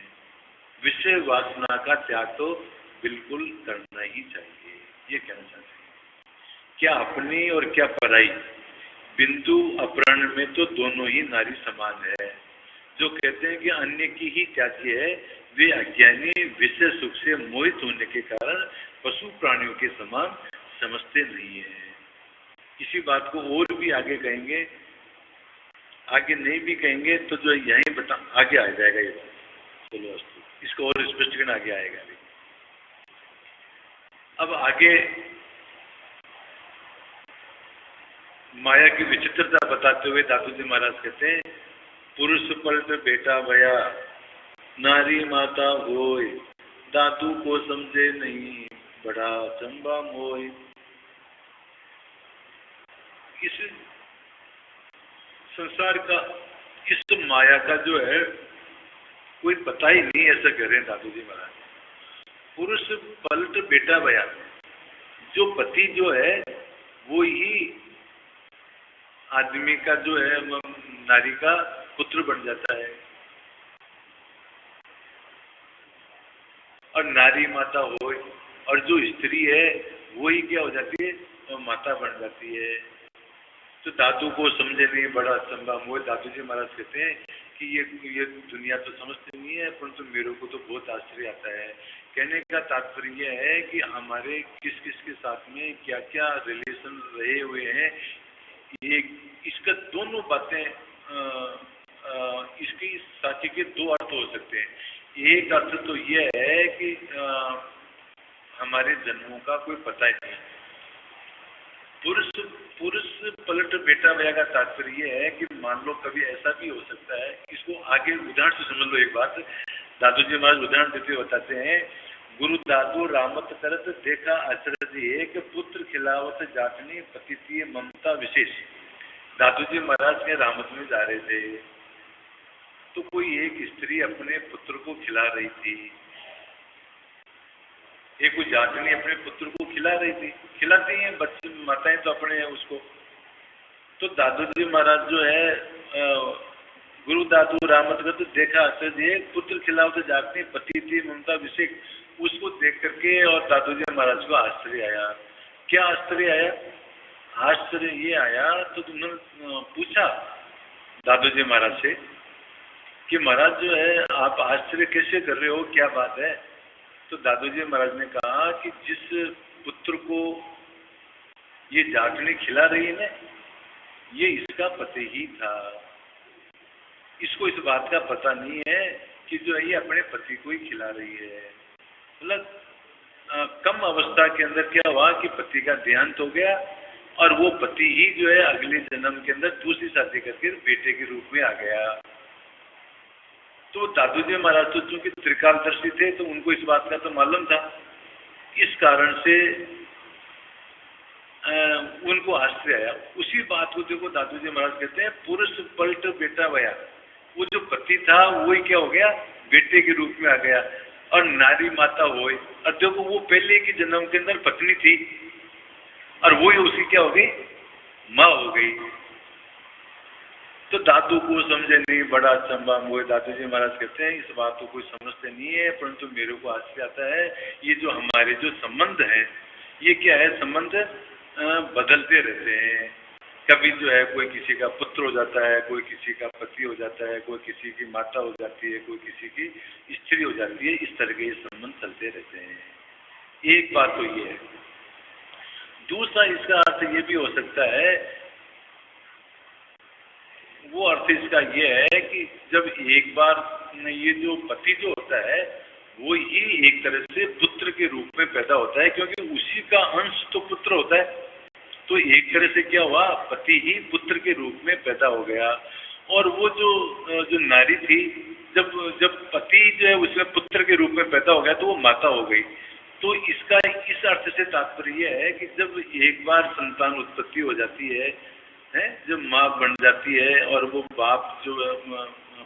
विषय वासना का त्याग तो बिल्कुल करना ही चाहिए, ये कहना चाहते हैं। क्या अपनी और क्या पराई, बिंदु अपहरण में तो दोनों ही नारी समान है। जो कहते हैं कि अन्य की ही त्याज्य है, वे अज्ञानी विषय सुख से मोहित होने के कारण पशु प्राणियों के समान समझते नहीं है। इसी बात को और भी आगे कहेंगे, आगे नहीं भी कहेंगे तो जो यहीं आगे आ जाएगा ये बात। चलो इसको और स्पष्टीकरण आगे आएगा। अब आगे माया की विचित्रता बताते हुए दादू जी महाराज कहते हैं, पुरुष पलट बेटा भया, नारी माता होय, दादू को समझे नहीं बड़ा चंबा मोय। इस संसार का, इस माया का जो है कोई पता ही नहीं, ऐसा कह रहे हैं दादू जी महाराज। पुरुष पलट बेटा बया, जो पति जो है वो ही आदमी का जो है नारी का पुत्र बन जाता है, और नारी माता हो, और जो स्त्री है वही क्या हो जाती है, तो माता बन जाती है। तो दादू को समझे नहीं बड़ा अचंबा मोह। दादू जी महाराज कहते हैं कि ये दुनिया तो समझती नहीं है, परंतु मेरे को तो बहुत आश्चर्य आता है। कहने का तात्पर्य यह है कि हमारे किस किस के साथ में क्या क्या रिलेशन रहे हुए हैं, ये इसका दोनों बातें इसकी साक्षी के दो अर्थ हो सकते हैं। एक अर्थ तो यह है कि हमारे जन्मों का कोई पता ही नहीं। पुरुष पलट बेटा भैया का तात्पर्य है कि मान लो कभी ऐसा भी हो सकता है, इसको आगे उदाहरण से समझ लो। एक बात दादू जी महाराज उदाहरण देते हुए बताते हैं, गुरु दादू रामत करत देखा अचरज एक, पुत्र खिलावत जातनी पतितीय ममता विशेष। दादू जी महाराज के रामत में जा रहे थे, तो कोई एक स्त्री अपने पुत्र को खिला रही थी, एक कोई जातनी अपने पुत्र को खिला रही थी। खिलाती हैं बच्चे माताएं तो अपने उसको। तो दादू जी महाराज जो है गुरु दादू रामत का तो देखा अचरज, पुत्र खिलाओ तो जातनी पति थी ममता विशेष, उसको देख करके और दादू जी महाराज को आश्चर्य आया। क्या आश्चर्य आया? आश्चर्य ये आया तो उन्होंने पूछा दादू जी महाराज से कि महाराज जो है आप आश्चर्य कैसे कर रहे हो, क्या बात है? तो दादू जी महाराज ने कहा कि जिस पुत्र को ये जातनी खिला रही है ना, ये इसका पति ही था। इसको इस बात का पता नहीं है कि जो है ये अपने पति को ही खिला रही है। मतलब कम अवस्था के अंदर क्या हुआ कि पति का देहांत हो गया, और वो पति ही जो है अगले जन्म के अंदर दूसरी शादी करके बेटे के रूप में आ गया। तो दादू जी महाराज तो चूंकि त्रिकालदर्शी थे, तो उनको इस बात का तो मालूम था। इस कारण से उनको आश्चर्य आया। उसी बात को देखो दादू जी महाराज कहते हैं पुरुष पलट बेटा भया, वो जो पति था वही क्या हो गया, बेटे के रूप में आ गया, और नारी माता हो। और देखो वो पहले के जन्म के अंदर पत्नी थी, और वही उसी क्या हो गई, माँ हो गई। तो दादू को समझे नहीं बड़ा अचंबा मोह। दादू जी महाराज कहते हैं इस बात को कोई समझते नहीं है, परंतु मेरे को आश्चर्य आता है। ये जो हमारे जो संबंध हैं, ये क्या है, संबंध बदलते रहते हैं। कभी जो है कोई किसी का पुत्र हो जाता है, कोई किसी का पति हो जाता है, कोई किसी की माता हो जाती है, कोई किसी की स्त्री हो जाती है। इस तरह के संबंध चलते रहते हैं। एक बात तो ये है। दूसरा इसका अर्थ ये भी हो सकता है, वो अर्थ इसका ये है कि जब एक बार ये जो पति जो होता है वो ही एक तरह से पुत्र के रूप में पैदा होता है, क्योंकि उसी का अंश तो पुत्र होता है। तो एक तरह से क्या हुआ, पति ही पुत्र के रूप में पैदा हो गया। और वो जो नारी थी, जब पति जो है उसमें पुत्र के रूप में पैदा हो गया, तो वो माता हो गई। तो इसका इस अर्थ से तात्पर्य है कि जब एक बार संतान उत्पत्ति हो जाती है, जब माँ बन जाती है, और वो बाप जो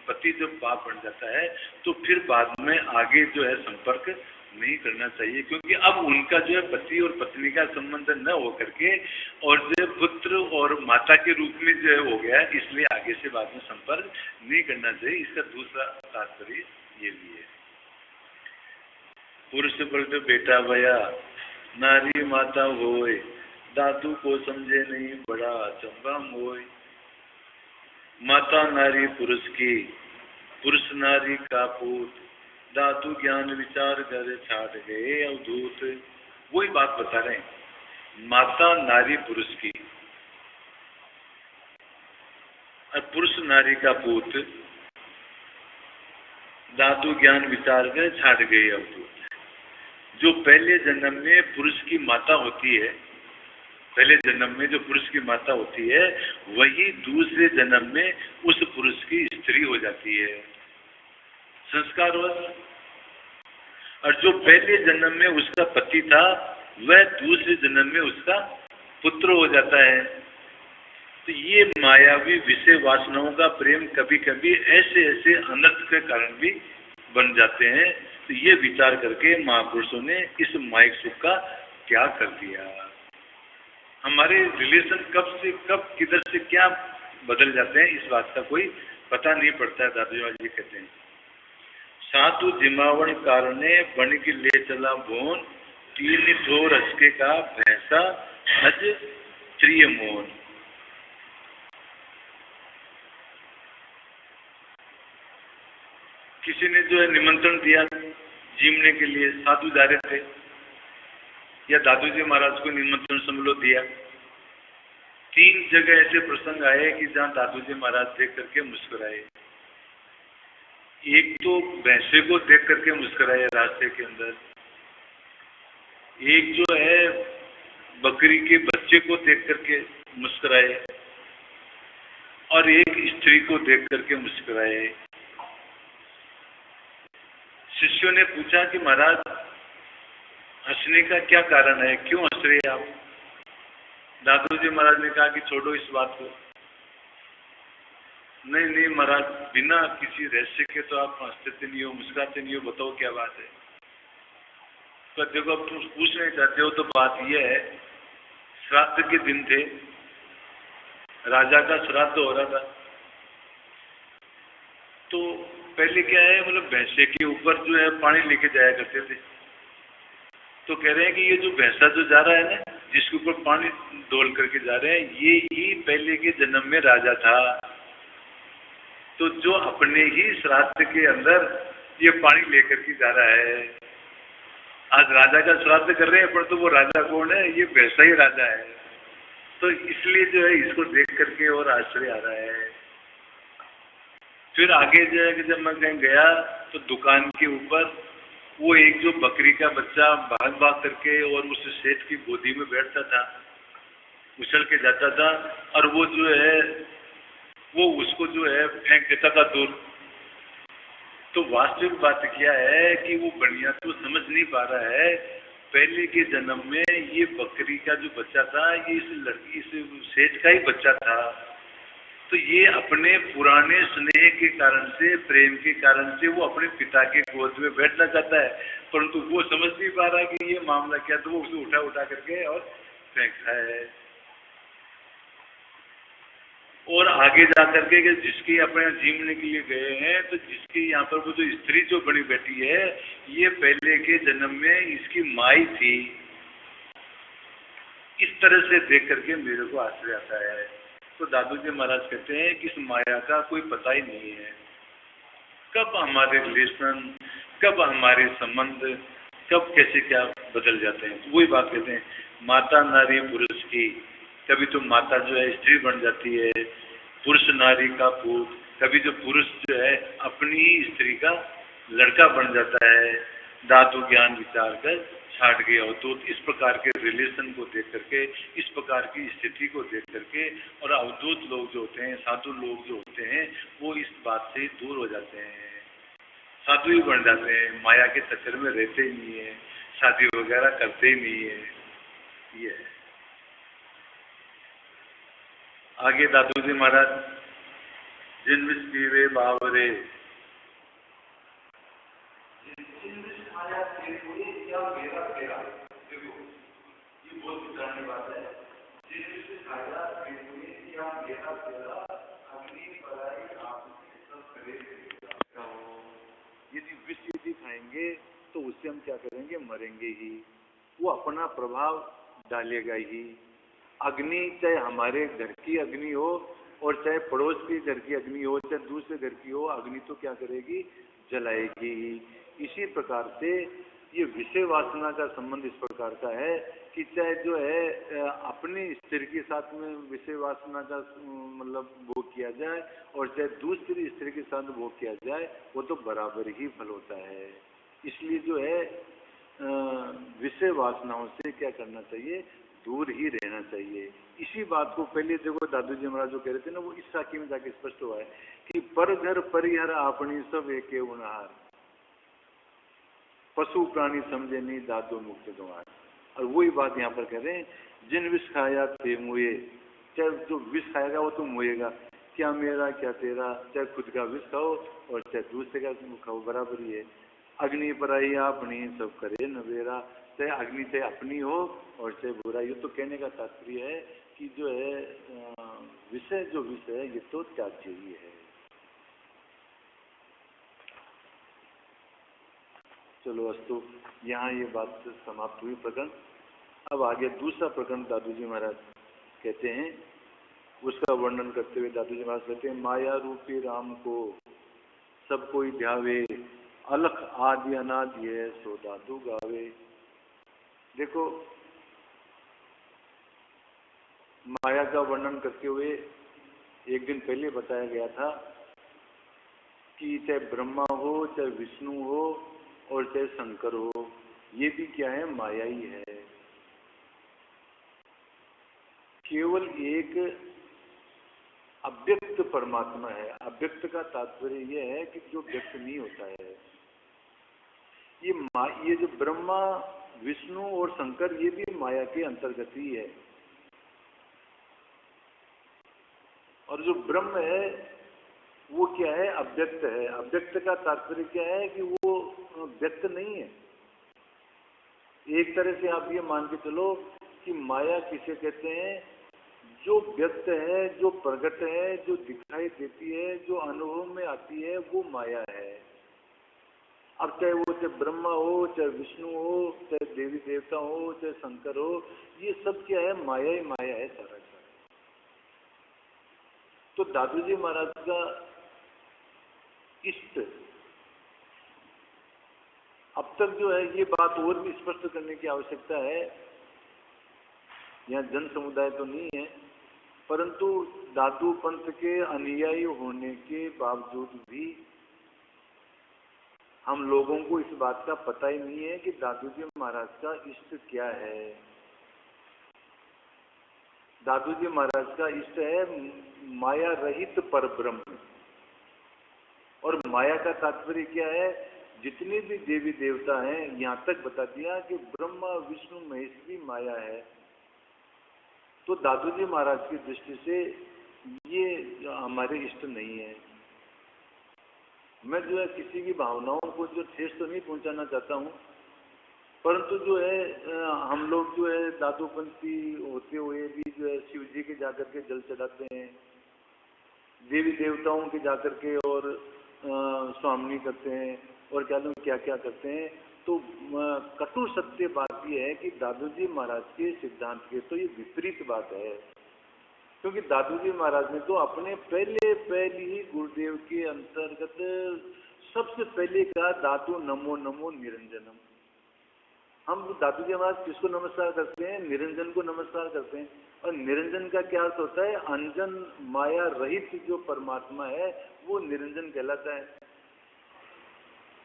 पति जब बाप बन जाता है, तो फिर बाद में आगे जो है संपर्क नहीं करना चाहिए, क्योंकि अब उनका जो है पति और पत्नी का संबंध न हो करके और जो पुत्र और माता के रूप में जो है हो गया, इसलिए आगे से बाद में संपर्क नहीं करना चाहिए। इसका दूसरा तात्पर्य ये भी है। पुरुष पलट बेटा भया, नारी माता होए, दादू को समझे नहीं बड़ा चंबा मोय। माता नारी पुरुष की, पुरुष नारी का पूत, दादू ज्ञान विचार कर छाट गए अवधूत। वही बात बता रहे हैं, माता नारी पुरुष की और पुरुष नारी का पूत, दादू ज्ञान विचार कर छाट गए अवधूत। जो पहले जन्म में पुरुष की माता होती है, पहले जन्म में जो पुरुष की माता होती है, वही दूसरे जन्म में उस पुरुष की स्त्री हो जाती है संस्कारवश। और जो पहले जन्म में उसका पति था वह दूसरे जन्म में उसका पुत्र हो जाता है। तो ये मायावी विषय वासनाओं का प्रेम कभी कभी ऐसे ऐसे अनर्थ के कारण भी बन जाते हैं। तो ये विचार करके महापुरुषों ने इस माइक सुख का त्याग कर दिया। हमारे रिलेशन कब से कब किधर से क्या बदल जाते हैं इस बात का कोई पता नहीं पड़ता है। दादाजी जी कहते हैं, साधु जिमावण कारणे बन के ले चला बोन, तीन ठोर हसके का भैंसा अज त्रिय मोन। किसी ने जो है निमंत्रण दिया जीमने के लिए, साधु जा रहे थे या दादू जी महाराज को निमंत्रण समझ दिया। 3 जगह ऐसे प्रसंग आए कि जहां दादू जी महाराज देख करके मुस्कुराए। एक तो भैंसे को देख करके मुस्कुराए रास्ते के अंदर, एक जो है बकरी के बच्चे को देख करके मुस्कुराए, और एक स्त्री को देख करके मुस्कुराए। शिष्यों ने पूछा कि महाराज हंसने का क्या कारण है, क्यों हंस रहे आप? दादू जी महाराज ने कहा कि छोड़ो इस बात को। नहीं नहीं महाराज, बिना किसी रहस्य के तो आप हंसते नहीं हो, मुस्कुराते नहीं हो, बताओ क्या बात है? तो देखो अब तुम पूछना चाहते हो तो बात यह है, श्राद्ध के दिन थे, राजा का श्राद्ध हो रहा था। तो पहले क्या है, मतलब भैंसे के ऊपर जो है पानी लेके जाया करते थे। तो कह रहे हैं कि ये जो भैंसा जो जा रहा है ना, जिसके ऊपर पानी डोल करके जा रहे हैं, ये ही पहले के जन्म में राजा था। तो जो अपने ही श्राद्ध के अंदर ये पानी लेकर के जा रहा है, आज राजा का श्राद्ध कर रहे हैं, पर तो वो राजा कौन है? ये भैंसा ही राजा है। तो इसलिए जो है इसको देख करके और आश्चर्य आ रहा है। फिर आगे जो है कि जब मैं कहीं गया तो दुकान के ऊपर वो एक जो बकरी का बच्चा भाग भाग करके और उस सेठ की गोदी में बैठता था, उछल के जाता था, और वो जो है वो उसको जो है फेंक देता था दूर। तो वास्तविक बात क्या है कि वो बढ़िया तो समझ नहीं पा रहा है, पहले के जन्म में ये बकरी का जो बच्चा था ये इस लड़की इस सेठ का ही बच्चा था। तो ये अपने पुराने स्नेह के कारण से, प्रेम के कारण से वो अपने पिता के गोद में बैठना चाहता है, परंतु वो समझ नहीं पा रहा कि ये मामला क्या। तो वो उसे उठा करके और फेंकता है। और आगे जा करके कि जिसकी अपने जीवने के लिए गए हैं, तो जिसकी यहाँ पर वो जो स्त्री जो बनी बैठी है, ये पहले के जन्म में इसकी माई थी। इस तरह से देख करके मेरे को आश्चर्य आता है। तो दादू जी महाराज कहते हैं कि इस माया का कोई पता ही नहीं है, कब हमारे रिलेशन, कब हमारे संबंध, कब कैसे क्या बदल जाते हैं। तो वही बात कहते हैं, माता नारी पुरुष की, कभी तो माता जो है स्त्री बन जाती है, पुरुष नारी का पुत्र, कभी जो पुरुष जो है अपनी ही स्त्री का लड़का बन जाता है, दादू ज्ञान विचार कर छाट गया हो। तो इस प्रकार के रिलेशन को देख करके, इस प्रकार की स्थिति को देख करके, और अवधूत लोग जो होते हैं, साधु लोग जो होते हैं, वो इस बात से दूर हो जाते हैं, साधु ही बन जाते हैं, माया के चक्कर में रहते ही नहीं है, शादी वगैरह करते ही नहीं है। ये है। आगे दादू जी महाराज, जिन विष पीवे बावरे, यदि विष यदि खाएंगे तो उससे हम क्या करेंगे, मरेंगे ही, वो अपना प्रभाव डालेगा ही। अग्नि चाहे हमारे घर की अग्नि हो और चाहे पड़ोस के घर की अग्नि हो, चाहे दूसरे घर की हो, अग्नि तो क्या करेगी, जलाएगी ही। इसी प्रकार से ये विषय वासना का संबंध इस प्रकार का है कि चाहे जो है अपने स्त्री के साथ में विषय वासना का मतलब भोग किया जाए, और चाहे दूसरी स्त्री के साथ भोग किया जाए, वो तो बराबर ही फल होता है। इसलिए जो है विषय वासनाओं से क्या करना चाहिए, दूर ही रहना चाहिए। इसी बात को पहले देखो दादू जी महाराज जो कह रहे थे ना, वो इस साखी में जाके स्पष्ट हुआ है कि पर घर परिहर आपनी सब एके उनहार। पशु प्राणी समझे नहीं दादो मुक्त गंवार। और वही बात यहाँ पर कह रहे हैं, जिन विष खाया थे मुए, चाहे जो विष खाएगा वो तो मुएगा, क्या मेरा क्या तेरा, चाहे खुद का विष खाओ और चाहे दूसरे का खाओ बराबर ही है। अग्नि पराई अपनी सब करे नवेरा, चाहे अग्नि चाहे अपनी हो और चाहे बुराई हो। तो कहने का तात्पर्य है कि जो है विषय जो विषय है ये तो त्याज्य ही है। चलो अस्तु, यहाँ ये बात समाप्त हुई प्रकरण। अब आगे दूसरा प्रकरण दादू जी महाराज कहते हैं, उसका वर्णन करते हुए दादू जी महाराज कहते हैं, माया रूपी राम को सब कोई ध्यावे, अलख आदि अनादि है सो दादू गावे। देखो माया का वर्णन करते हुए एक दिन पहले बताया गया था कि चाहे ब्रह्मा हो, चाहे विष्णु हो और चाहे शंकर हो, ये भी क्या है, माया ही है। केवल एक अव्यक्त परमात्मा है। अव्यक्त का तात्पर्य यह है कि जो व्यक्त नहीं होता है। ये जो ब्रह्मा विष्णु और शंकर ये भी माया के अंतर्गत ही है। और जो ब्रह्म है वो क्या है, अव्यक्त है। अव्यक्त का तात्पर्य क्या है कि वो व्यक्त नहीं है। एक तरह से आप ये मान के चलो कि माया किसे कहते हैं, जो व्यक्त है, जो प्रकट है, जो दिखाई देती है, जो अनुभव में आती है, वो माया है। अब चाहे वो चाहे ब्रह्मा हो, चाहे विष्णु हो, चाहे देवी देवता हो, चाहे शंकर हो, ये सब क्या है, माया ही माया है सारा का। तो दादू जी महाराज का इष्ट अब तक जो है, ये बात और भी स्पष्ट करने की आवश्यकता है। यहाँ जन समुदाय तो नहीं है, परंतु दादू पंथ के अनुयायी होने के बावजूद भी हम लोगों को इस बात का पता ही नहीं है कि दादू जी महाराज का इष्ट क्या है। दादू जी महाराज का इष्ट है माया रहित पर ब्रह्म। और माया का तात्पर्य क्या है, जितने भी देवी देवता हैं, यहाँ तक बता दिया कि ब्रह्मा विष्णु महेश भी माया है। तो दादू जी महाराज की दृष्टि से ये हमारे इष्ट नहीं है। मैं जो है किसी की भावनाओं को जो ठेस तो नहीं पहुंचाना चाहता हूँ, परंतु जो है हम लोग जो है दादूपंथी होते हुए भी जो है शिव जी के जाकर के जल चढ़ाते हैं, देवी देवताओं के जाकर के और स्वामनी करते हैं और क्या क्या करते हैं। तो कटु सत्य बात यह है कि दादू जी महाराज के सिद्धांत के तो ये विपरीत बात है। क्योंकि दादू जी महाराज ने तो अपने पहली ही गुरुदेव के अंतर्गत सबसे पहले कहा, दादू नमो नमो निरंजनम। हम दादू जी महाराज किसको नमस्कार करते हैं, निरंजन को नमस्कार करते हैं। और निरंजन का क्या अर्थ होता है, अंजन माया रहित जो परमात्मा है वो निरंजन कहलाता है।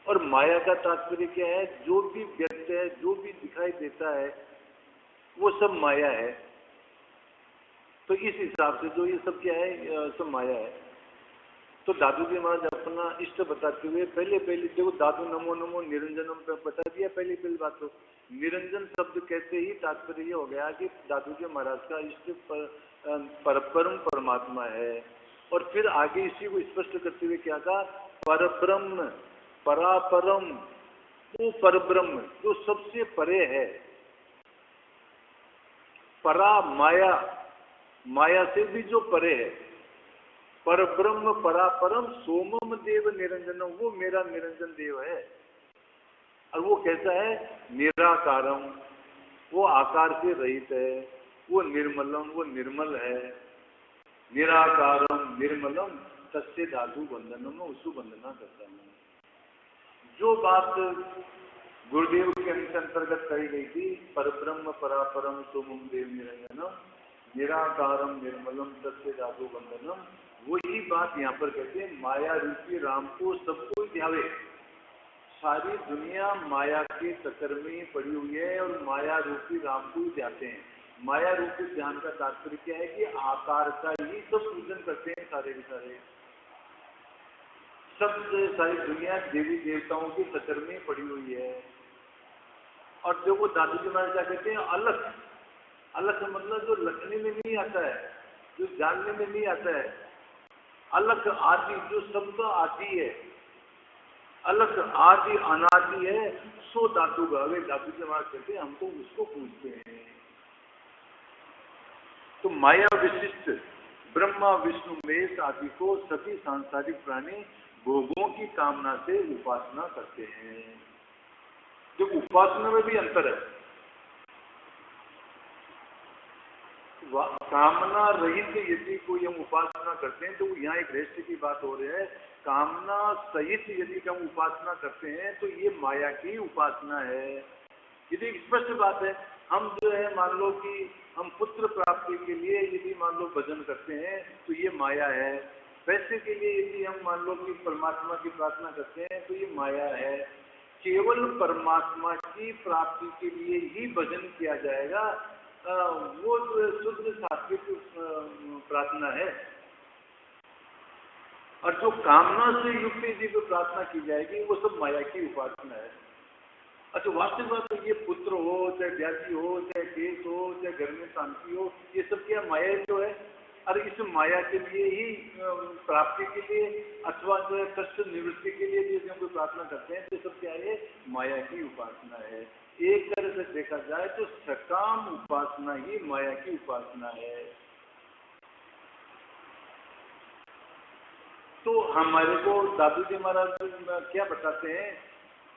और माया का तात्पर्य क्या है, जो भी व्यक्त है, जो भी दिखाई देता है वो सब माया है। तो इस हिसाब से जो ये सब क्या है, सब माया है। तो दादू जी महाराज अपना इष्ट बताते हुए पहले देखो, दादू नमो नमो निरंजनम पे बता दिया पहली बात। तो निरंजन शब्द कहते ही तात्पर्य ये हो गया कि दादू जी महाराज का इष्ट परम परमात्मा है। और फिर आगे इसी को स्पष्ट करते हुए क्या कहा, परब्रह्म परापरम, वो परब्रह्म जो सबसे परे है। परा माया, माया से भी जो परे है। पर ब्रह्म परापरम सोमम देव निरंजनम, वो मेरा निरंजन देव है। और वो कैसा है, निराकारम, वो आकार से रहित है। वो निर्मलम, वो निर्मल है। निराकारम निर्मलम तस्य दादू वंदनम, मैं उसको वंदना करता हूँ। जो बात गुरुदेव के अंतर्गत कही गई थी, पर ब्रह्म परापरम सोमम देव निरंजनम निराकारम निर्मलम तस्य दादू वंदनम, वही बात यहाँ पर कहते हैं। माया रूपी राम को सबको ध्यावे। सारी दुनिया माया के चक्कर में पड़ी हुई है और माया रूपी राम को ध्याते हैं। माया रूपी ध्यान का तात्पर्य क्या है कि आकार का ही सब पूजन करते हैं सारे के सारे। सबसे सारी दुनिया देवी देवताओं के चक्कर में पड़ी हुई है। और देखो दादू जी महाराज क्या कहते हैं, अलग अलग का मतलब जो लखने में नहीं आता है, जो जानने में नहीं आता है। अलग आदि जो सबका आदि है, अलग आदि अनादि है, सो धातु का। वे दादू जी महाराज कहते हैं हम तो उसको पूछते हैं। तो माया विशिष्ट ब्रह्मा विष्णु महेश आदि को सभी सांसारिक प्राणी भोगों की कामना से उपासना करते हैं। जो उपासना में भी अंतर है, कामना रहित यदि कोई हम उपासना करते हैं तो यहाँ एक रहस्य की बात हो रही है। कामना सहित यदि हम उपासना करते हैं तो ये माया की उपासना है। ये तो एक स्पष्ट बात है। हम जो है मान लो कि हम पुत्र प्राप्ति के लिए यदि मान लो भजन करते हैं तो ये माया है। पैसे के लिए यदि हम मान लो कि परमात्मा की प्रार्थना करते हैं तो ये माया है। केवल परमात्मा की प्राप्ति के लिए ही भजन किया जाएगा, वो जो है शुद्ध सात्विक प्रार्थना है। और जो कामना से युक्त यदि को प्रार्थना की जाएगी वो सब माया की उपासना है। अच्छा, वास्तविक बात तो ये पुत्र हो, चाहे व्याधि हो, चाहे देश हो, चाहे घर में शांति हो, ये सब क्या माया तो है। और इस माया के लिए ही प्राप्ति के लिए अथवा जो है कष्ट निवृत्ति के लिए यदि हम कोई प्रार्थना करते हैं तो सब क्या है, माया की उपासना है। एक तरह से देखा जाए तो सकाम उपासना ही माया की उपासना है। तो हमारे को दादू जी महाराज क्या बताते हैं,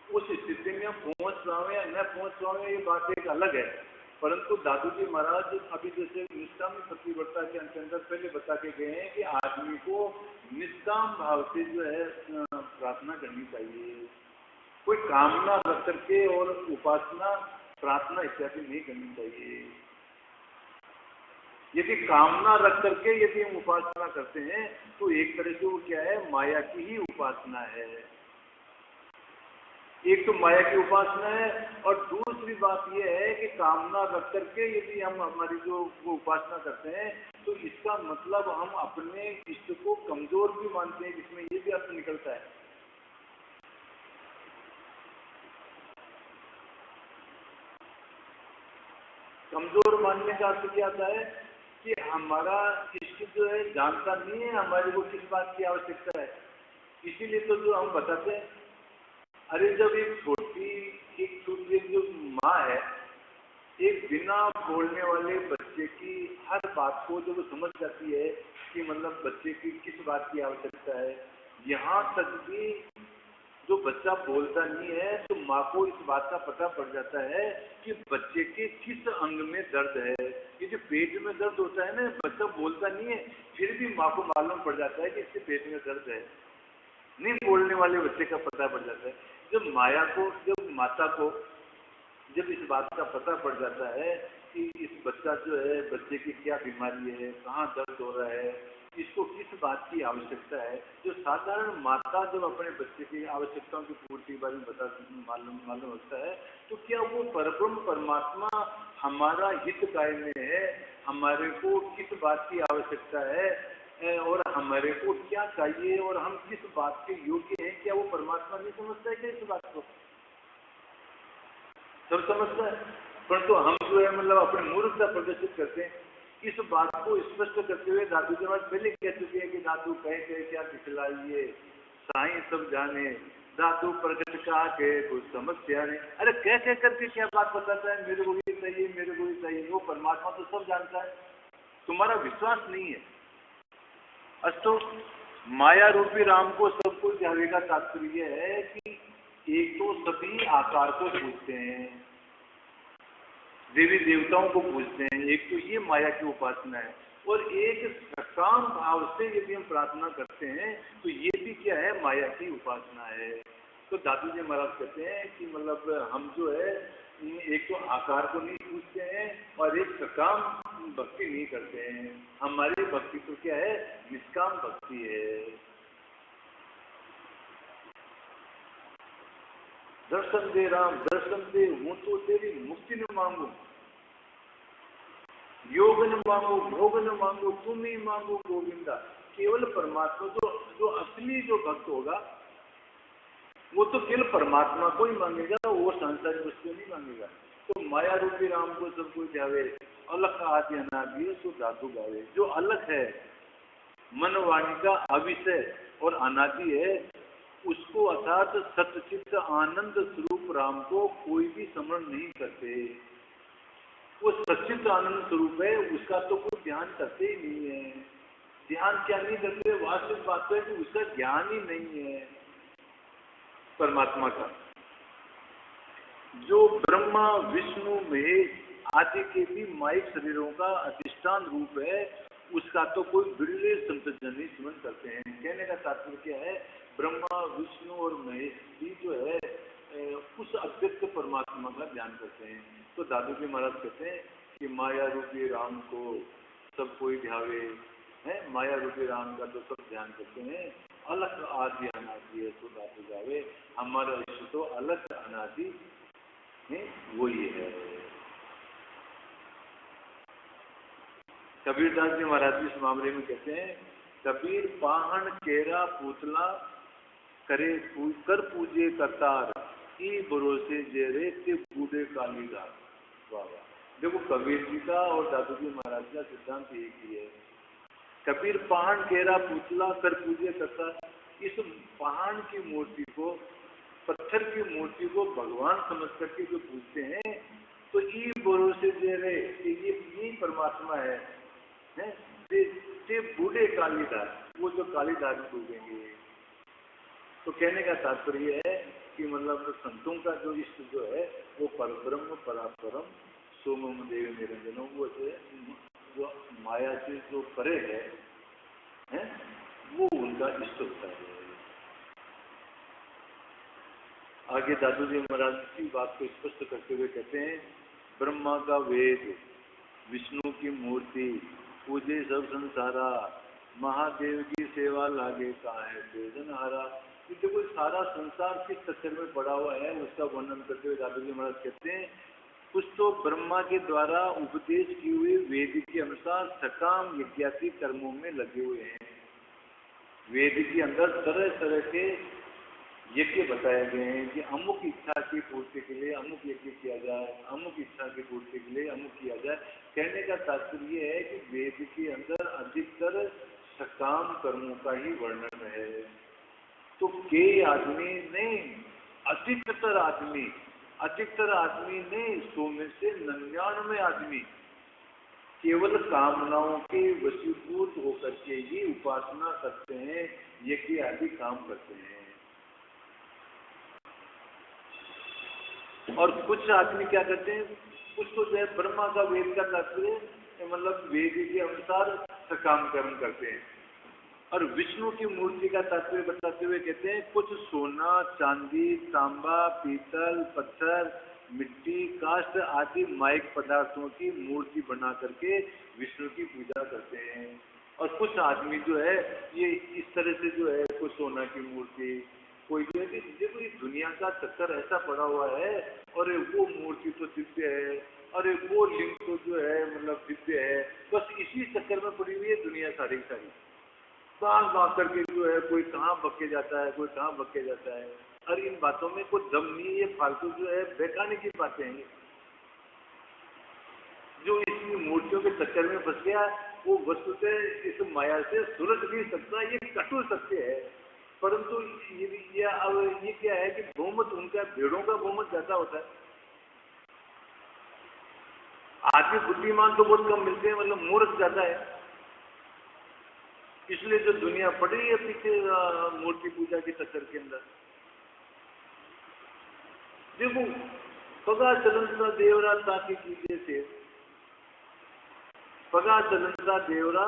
उस स्थिति में हम पहुंच पाए या न पहुंच पाए ये बात एक अलग है। परंतु दादू जी महाराज अभी जैसे निष्काम प्रतिवर्ता के अंदर पहले बता के गए हैं कि आदमी को निष्काम भाव से जो है प्रार्थना करनी चाहिए। कोई कामना रख करके और उपासना प्रार्थना इत्यादि नहीं करनी चाहिए। यदि कामना रख करके यदि हम उपासना करते हैं तो एक तरह से वो क्या है, माया की ही उपासना है। एक तो माया की उपासना है और दूसरी बात यह है कि कामना रख करके यदि हम हमारी जो वो उपासना करते हैं तो इसका मतलब हम अपने इष्ट को कमजोर भी मानते हैं, जिसमें ये भी अर्थ निकलता है। कमजोर मानने का अर्थ क्या आता है कि हमारा इष्ट जो है जानता नहीं है हमारे को किस बात की आवश्यकता है। इसीलिए तो जो हम बताते हैं, अरे जब एक छोटी जो माँ है, एक बिना बोलने वाले बच्चे की हर बात को जब समझ जाती है कि मतलब बच्चे की किस बात की आवश्यकता है, यहाँ तक भी जो बच्चा बोलता नहीं है तो माँ को इस बात का पता पड़ जाता है कि बच्चे के किस अंग में दर्द है। ये जो पेट में दर्द होता है ना, बच्चा बोलता नहीं है फिर भी माँ को मालूम पड़ जाता है कि इसके पेट में दर्द है। नहीं बोलने वाले बच्चे का पता पड़ जाता है। जब माता को जब इस बात का पता पड़ जाता है कि इस बच्चे की क्या बीमारी है, कहाँ दर्द हो रहा है, इसको किस बात की आवश्यकता है, जो साधारण माता जब अपने बच्चे की आवश्यकताओं की पूर्ति के बारे में मालूम होता है तो क्या वो परब्रह्म परमात्मा हमारा हितकारी में है, हमारे को किस बात की आवश्यकता है और हमारे को क्या चाहिए और हम किस बात के योग्य हैं, क्या वो परमात्मा नहीं समझता है क्या इस बात को? सब समझता है, परंतु हम जो है मतलब अपने मूर्खता प्रदर्शित करते हैं। इस बात को स्पष्ट करते हुए दादू जी महाराज पहले कह चुके हैं कि दादू कहे क्या दिखलाइए, साईं सब जाने, दादू प्रकट का के कुछ समस्या नहीं। अरे कह करके क्या बात बताता है, मेरे को ये चाहिए, मेरे को ये चाहिए। वो परमात्मा तो सब जानता है, तुम्हारा विश्वास नहीं है। अस्तु माया रूपी राम को सब कुछ जानने का तात्पर्य है कि एक तो सभी आकार को पूजते हैं, देवी देवताओं को पूजते हैं, एक तो ये माया की उपासना है, और एक सकाम भाव से यदि हम प्रार्थना करते हैं तो ये भी क्या है, माया की उपासना है। तो दादू जी महाराज कहते हैं कि मतलब हम जो है एक तो आकार को नहीं पूजते हैं और एक सकाम भक्ति नहीं करते हैं। हमारी भक्ति तो क्या है, निष्काम भक्ति है। दर्शन दे राम दर्शन दे, हूं तो तेरी मुक्ति न मांगू, योग न मांगो, भोग न मांगो, तुम ही मांगो गोविंदा। केवल परमात्मा जो असली जो भक्त होगा वो तो केवल परमात्मा को ही मांगेगा, वो सांसारिक वस्तु नहीं मांगेगा। तो माया रूपी राम को सब कोई जावे, अलग आदि अनादि है सो धातु गावे। जो अलग है, मन वाणी का अविषय और अनादि है, उसको अर्थात सच्चित आनंद स्वरूप राम को कोई भी स्मरण नहीं करते। वो सच्चित आनंद स्वरूप है, उसका तो कोई ध्यान करते ही नहीं है। ध्यान क्या नहीं करते, वास्तविक बात है कि उसका ज्ञान ही नहीं है परमात्मा का। जो ब्रह्मा विष्णु महेश आदि के भी माइक शरीरों का अधिष्ठान रूप है, उसका तो कोई बिरले संतजन ही स्मरण करते हैं। कहने का तात्पर्य क्या है, ब्रह्मा विष्णु और महेश भी जो है उस अव्यक्त परमात्मा का ध्यान करते हैं। तो दादू जी महाराज कहते हैं कि माया रूपी राम को सब कोई ध्यावे है, माया रूपी राम का तो सब ध्यान करते हैं। अलग आदि अनादि है तो दादू जावे, हमारा विश्व तो अलग अनादि वो ही है। कबीरदास जी महाराज इस मामले में कहते हैं, कबीर पाहन केरा पुतला करे कर पूजे करतार, ई भरोसे जेरे ते बूढ़े कालीदार। वाह वाह। देखो कबीर जी का और दादू जी महाराज का सिद्धांत एक ही है। कबीर पहाड़ केरा पुतला कर पूजे करता। इस पहाड़ की मूर्ति को, पत्थर की मूर्ति को भगवान समझ करके जो पूजते हैं, तो ये भरोसे दे रहे कि ये परमात्मा है, ते बूढ़े कालीदार, वो जो कालीदार डूबेंगे। तो कहने का तात्पर्य है कि मतलब संतों का जो इष्ट जो है वो परब्रह्म परापरम सोमम देव निरंजनों, वो माया से जो परे है वो उनका इष्ट होता है। आगे दादू जी महाराज की बात को स्पष्ट करते हुए कहते हैं, ब्रह्मा का वेद, विष्णु की मूर्ति पूजे सब संसारा, महादेव की सेवा लागे का है बेजनहारा। देखो सारा संसार किस चक्कर में पड़ा हुआ है उसका वर्णन करते हुए दादू जी महाराज कहते हैं, कुछ तो ब्रह्मा के द्वारा उपदेश की हुई वेद के अनुसार सकाम यज्ञाति कर्मों में लगे हुए हैं। वेद के अंदर तरह तरह के यज्ञ बताए गए हैं कि अमुक इच्छा की पूर्ति के लिए अमुक यज्ञ किया जाए, अमुक इच्छा की पूर्ति के लिए अमुक किया जाए। कहने का तात्पर्य है कि वेद के अंदर अधिकतर सकाम कर्मों का ही वर्णन है। तो के आदमी नहीं, अधिकतर आदमी ने 100 में से 99 आदमी केवल कामनाओं के वशीभूत होकर के ही उपासना करते हैं, यज्ञ आदि काम करते हैं। और कुछ आदमी क्या करते हैं, कुछ तो जो है ब्रह्मा का वेद का तात्पर्य मतलब वेद के अनुसार सकाम कर्म करते हैं। और विष्णु की मूर्ति का तात्पर्य बताते हुए कहते हैं, कुछ सोना चांदी तांबा पीतल पत्थर मिट्टी काष्ठ आदि माइक पदार्थों की मूर्ति बना करके विष्णु की पूजा करते हैं। और कुछ आदमी जो है ये इस तरह से जो है कोई सोना की मूर्ति, कोई जो है देखो इस दुनिया का चक्कर ऐसा पड़ा हुआ है, और वो मूर्ति तो दिव्य है, और वो लिंग तो जो है मतलब दिव्य है, बस इसी चक्कर में पड़ी हुई है दुनिया सारी सारी। बाग करके जो है कोई कहाँ बक्के जाता है, कोई कहाँ बक्के जाता है। और इन बातों में कोई दम नहीं, ये फालतू जो है बेकाने की बातें हैं। जो इस मूर्तियों के चक्कर में फंस गया वो वस्तु से इस माया से सुलझ नहीं सकता, ये कटु सत्य है। परंतु ये क्या है कि बहुमत उनका, भेड़ों का बहुमत ज्यादा होता है। आदमी बुद्धिमान तो बहुत कम मिलते हैं, मतलब मूर्ख ज्यादा है। इसलिए जो दुनिया पड़ रही है पीछे मूर्ति पूजा के चक्कर के अंदर। देखो पगा चलनता देवरा ताकि कीजिए से, पगा चलनता देवरा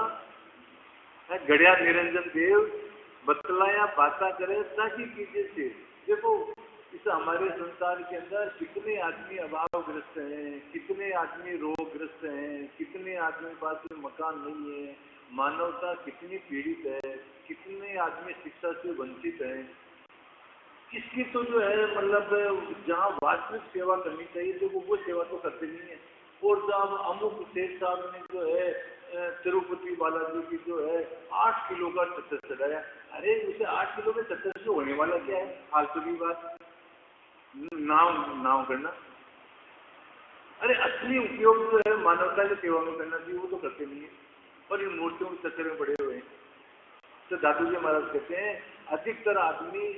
गढ़िया निरंजन देव बतलाया बाता करे ताकि कीजिए से। देखो इस हमारे संसार के अंदर कितने आदमी अभावग्रस्त हैं, कितने आदमी रोगग्रस्त हैं, कितने आदमी पास में मकान नहीं है, मानवता कितनी पीड़ित है, कितने आदमी शिक्षा से वंचित हैं। इसकी तो जो है मतलब जहाँ वास्तविक सेवा करनी चाहिए तो वो सेवा तो करते नहीं है। और साहब अमुक सेठ साहब ने जो है तिरुपति बालाजी की जो है 8 किलो का चक्कर चलाया। अरे उसे 8 किलो में चक्कर से होने वाला क्या है? फालतू की बात, नाव करना। अरे असली उपयोग जो है मानवता की सेवा में करना चाहिए, वो तो करते नहीं है और इन मूर्तियों के चक्कर में पड़े हुए हैं। तो दादू जी महाराज कहते हैं अधिकतर आदमी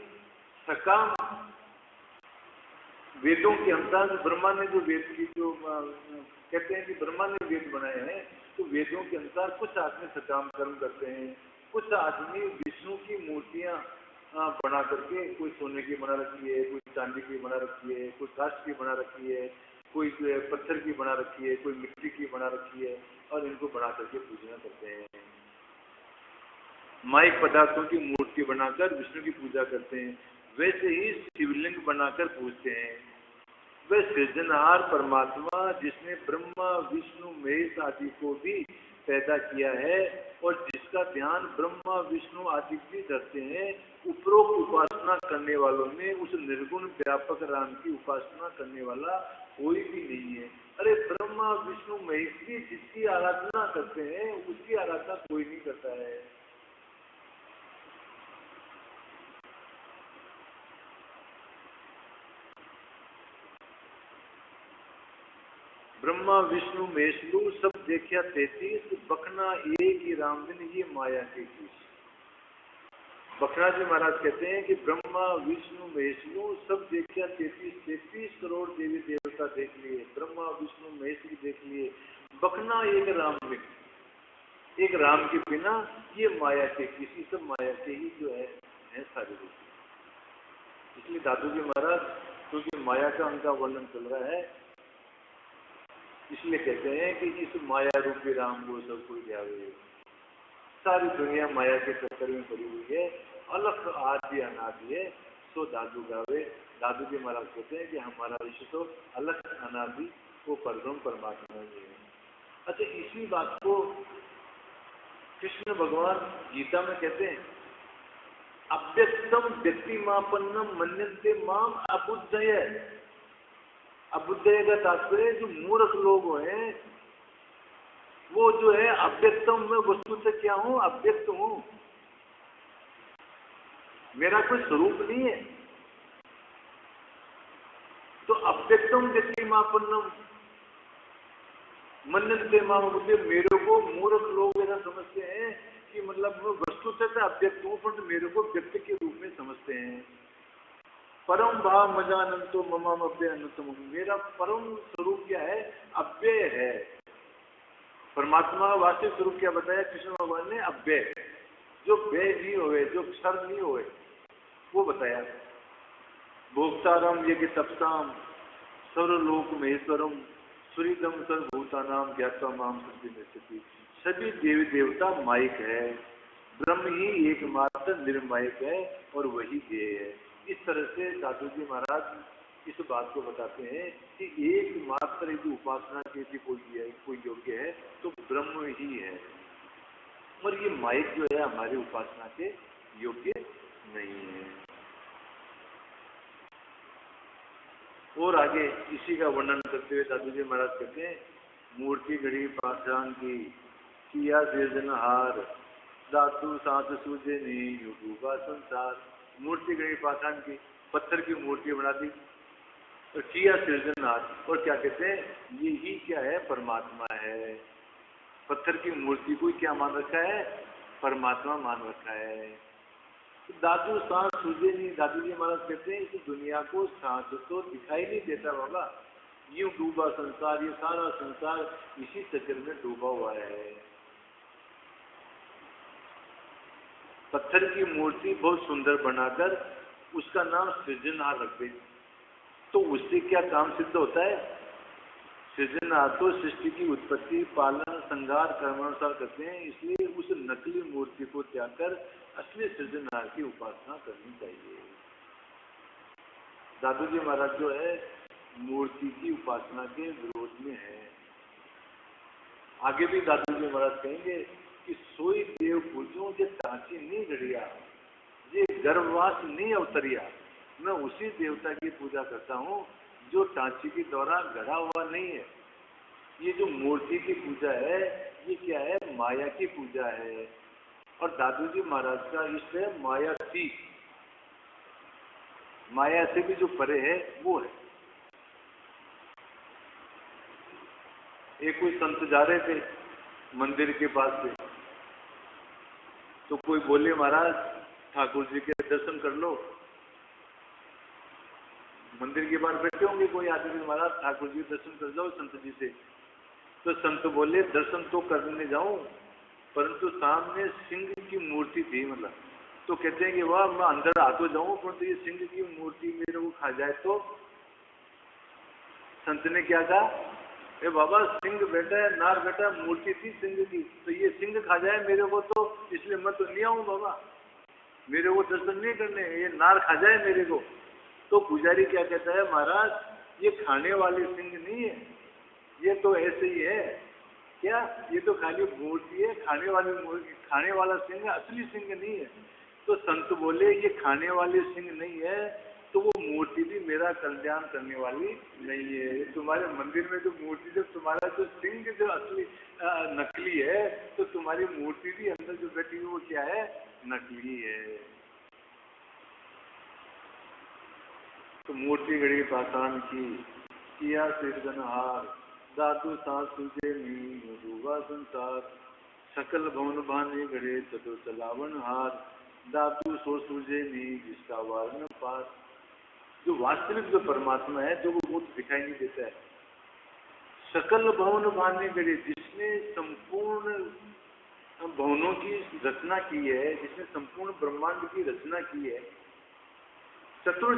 सकाम वेदों के अनुसार, ब्रह्मा ने जो वेद की जो कहते हैं कि ब्रह्मा ने वेद बनाए हैं, तो वेदों के अनुसार कुछ आदमी सकाम कर्म करते हैं, कुछ आदमी विष्णु की मूर्तियां बना करके, कोई सोने की बना रखी है, कोई चांदी की बना रखी है, कोई कांच की बना रखी है, कोई पत्थर की बना रखी है, कोई मिट्टी की बना रखी है, और इनको बना करके पूजना करते हैं। माइक पदार्थों की मूर्ति बनाकर विष्णु की पूजा करते हैं। वैसे ही शिवलिंग बनाकर पूजते हैं। वह सृजनहार परमात्मा जिसने ब्रह्मा विष्णु महेश आदि को भी पैदा किया है और जिसका ध्यान ब्रह्मा विष्णु आदि भी धरते हैं, उपरोक्त उपासना करने वालों में उस निर्गुण व्यापक राम की उपासना करने वाला कोई भी नहीं है। अरे ब्रह्मा विष्णु महेश भी जिसकी आराधना करते हैं उसकी आराधना कोई नहीं करता है। ब्रह्मा विष्णु महेशलू सब देखिया 33, बखना एक ही राम दिन ये माया के कीस। बखना जी महाराज कहते हैं कि ब्रह्मा विष्णु महेशलू सब देखिया 33 करोड़ देवी देवता देख लिए, ब्रह्मा विष्णु महेश भी देख लिए, बखना एक राम दिन, एक राम के बिना ये माया के किसी, सब माया के ही जो है सारी देवी। इसलिए दादू जी महाराज क्योंकि माया का उनका वर्णन चल रहा है, इसलिए कहते हैं कि इस माया रूपी राम को सब कोई जावे। सारी दुनिया माया के चक्कर में पड़ी हुई है, अलग आदि अनादि है, सो दादू गावे। दादू जी महाराज कहते हैं कि हमारा विषय तो अलग अनादि वो परब्रह्म परमात्मा में है। अच्छा, इसी बात को कृष्ण भगवान गीता में कहते हैं, अव्यक्तम व्यक्तिमापन्नम मन्यन्ते माम अबुद्धय। अबुद्धय का तात्पर्य जो मूर्ख लोग हैं वो जो है अव्यक्तम में वस्तु से क्या हूं, अव्यक्त हूं, मेरा कोई स्वरूप नहीं है। तो अव्यक्तम व्यक्तिमापन्नम मन्यन्ते माम अबुद्धय, मेरे को मूर्ख लोग ऐसा समझते हैं कि मतलब मैं वस्तु से अव्यक्त हूं, पर मेरे को व्यक्ति के रूप में समझते हैं। परम भाव मजानंतो ममाम अव्यय अनंतम, मेरा परम स्वरूप क्या है, अव्यय है। परमात्मा का वास्तविक स्वरूप क्या बताया कृष्ण भगवान ने, अव्यय, जो व्यय नहीं होए, जो क्षर नहीं होए, वो बताया। भोक्तारम यज्ञ तपसाम सर्वलोक महेश्वरम सूर्यदम सर्वभूतानाम ज्ञात्वा माम सृष्टि। सभी देवी देवता माइक है, ब्रह्म ही एकमात्र निर्मायक है और वही ध्येय है। इस तरह से दादू जी महाराज इस बात को बताते हैं कि एकमात्र यदि उपासना के लिए कोई योग्य है तो ब्रह्म ही है, और ये माइक जो है हमारी उपासना के योग्य नहीं है। और आगे इसी का वर्णन करते हुए दादू जी महाराज कहते हैं, मूर्ति घड़ी पाषाण की किया सृजनहार, धातु सात सूझे नहीं डूबा संसार। मूर्ति गई पाषाण की, पत्थर की मूर्ति बना दी और किया सृजनहार, और क्या कहते हैं, ये ही क्या है, परमात्मा है। पत्थर की मूर्ति को क्या मान रखा है, परमात्मा मान रखा है। तो दादू सांस सूझे नहीं, दादू जी महाराज कहते हैं इस दुनिया को सांस तो दिखाई नहीं देता बाबा, यूं डूबा संसार, ये सारा संसार इसी चक्कर में डूबा हुआ है। पत्थर की मूर्ति बहुत सुंदर बनाकर उसका नाम सृजनहार रख दे, तो उससे क्या काम सिद्ध होता है। सृजनहार तो सृष्टि की उत्पत्ति पालन संहार कर्मानुसार करते हैं, इसलिए उस नकली मूर्ति को त्याग कर असली सृजनहार की उपासना करनी चाहिए। दादू जी महाराज जो है मूर्ति की उपासना के विरोध में है। आगे भी दादू जी महाराज कहेंगे कि सोई देव पूजो जे टांची नहीं गढ़िया, ये गर्भवास नहीं अवतरिया, मैं उसी देवता की पूजा करता हूँ जो टांची के द्वारा गढ़ा हुआ नहीं है। ये जो मूर्ति की पूजा है ये क्या है? माया की पूजा है। और दादू जी महाराज का इष्ट है मायाती, माया से भी जो परे है वो है। एक कोई संत जा रहे थे मंदिर के पास से, तो कोई बोले महाराज ठाकुर जी के दर्शन कर लो। मंदिर के बाहर बैठे होंगे कोई आदमी, महाराज ठाकुर जी के दर्शन कर जाओ संत जी से। तो संत बोले दर्शन तो करने जाऊं, परंतु सामने सिंह की मूर्ति थी, मतलब तो कहते हैं कि वाह मैं अंदर आ तो जाऊं परंतु ये सिंह की मूर्ति मेरे को खा जाए तो। संत ने क्या कहा, ए बाबा सिंह बैठा है, नार बैठा है, मूर्ति थी सिंह की, तो ये सिंह खा जाए मेरे को तो इसलिए मैं तो नहीं आऊं बाबा, मेरे को दर्शन नहीं करने, ये नार खा जाए मेरे को। तो पुजारी क्या कहता है, महाराज ये खाने वाली सिंह नहीं है, ये तो ऐसे ही है। क्या? ये तो खाली मूर्ति है, खाने वाली मूर्ति, खाने वाला सिंह असली सिंह नहीं है। तो संत बोले ये खाने वाली सिंह नहीं है तो वो मूर्ति भी मेरा कल्याण करने वाली नहीं है। तुम्हारे मंदिर में जो मूर्ति, जब तुम्हारा जो सिंह जो असली नकली है, तो तुम्हारी मूर्ति भी अंदर जो बैठी हुई वो क्या है? नकली है। तो मूर्ति गढ़ी पाषाण की, किया सिरजनहार, दादू सास तुझे नी डूबा संसार, सकल भवन भाने गढ़े चतुर चलावन हार, दादू सो सूझे नी जिसका वार न पार। जो वास्तविक जो परमात्मा है, जो वो दिखाई नहीं देता है। सकल भवन भाने गढ़े, जिसने संपूर्ण भवनों की रचना की है, जिसने संपूर्ण ब्रह्मांड की रचना की है, चतुर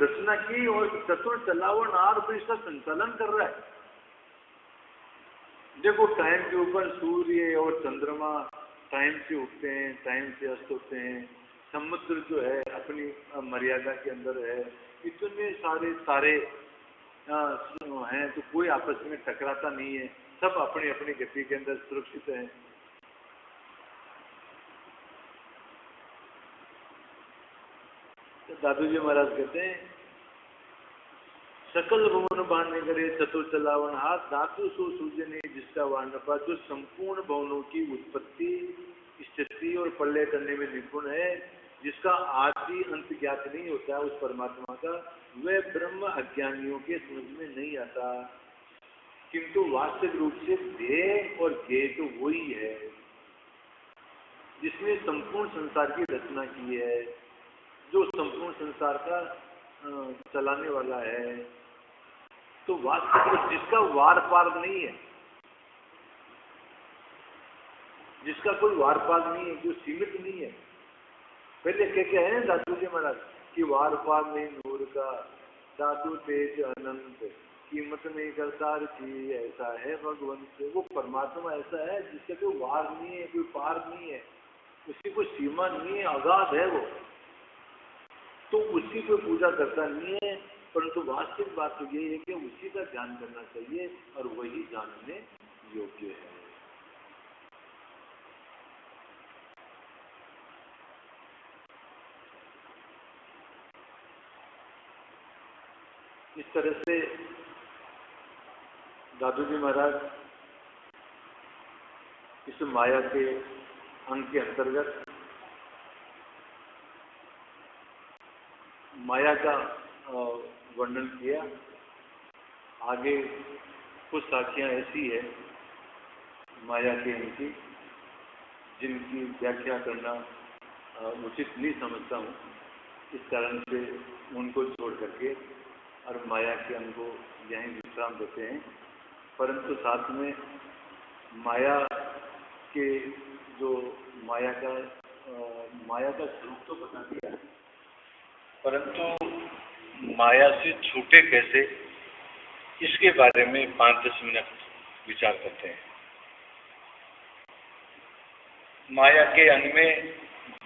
रचना की और चतुर चलावन आर पर इसका संचालन कर रहा है। देखो टाइम के ऊपर सूर्य और चंद्रमा टाइम से उगते हैं, टाइम से अस्त होते हैं। समुद्र जो है अपनी मर्यादा के अंदर है। इतने सारे तारे हैं तो कोई आपस में टकराता नहीं है, सब अपनी अपनी गति के अंदर सुरक्षित हैं। तो दादू जी महाराज कहते हैं सकल भवन बांधने करे चतुर चलावन हाथ, धातु सो सूजने जिसका वार्णपा। जो संपूर्ण भवनों की उत्पत्ति, स्थिति और प्रलय करने में निपुण है, जिसका आदि अंत ज्ञात नहीं होता है उस परमात्मा का, वह ब्रह्म अज्ञानियों के समझ में नहीं आता। किंतु वास्तविक रूप से ध्येय और ज्ञेय तो वही है जिसने संपूर्ण संसार की रचना की है, जो संपूर्ण संसार का चलाने वाला है। तो वास्तविक जिसका वार पार नहीं है, जिसका कोई वार पार नहीं है, जो सीमित नहीं है। पहले क्या है दादू जी महाराज कि वार पार नहीं नूर का, दादू तेज अनंत, कीमत नहीं करता की, ऐसा है भगवंत। वो परमात्मा ऐसा है जिसका कोई वार नहीं है, कोई पार नहीं है, उसकी कोई सीमा नहीं है, आजाद है वो। तो उसी को पूजा करता नहीं है, परंतु वास्तविक बात तो यही है कि उसी का ध्यान करना चाहिए और वही जानने योग्य है। इस तरह से दादू जी महाराज इस माया के अंग के अंतर्गत माया का वर्णन किया। आगे कुछ साखियां ऐसी है माया के इनकी जिनकी व्याख्या करना उचित नहीं समझता हूँ, इस कारण से उनको छोड़ करके और माया के अंग को यहीं विश्राम देते हैं। परंतु साथ में माया के जो माया का स्वरूप तो बता दिया, परंतु माया से छूटे कैसे, इसके बारे में 5-10 मिनट विचार करते हैं। माया के अंग में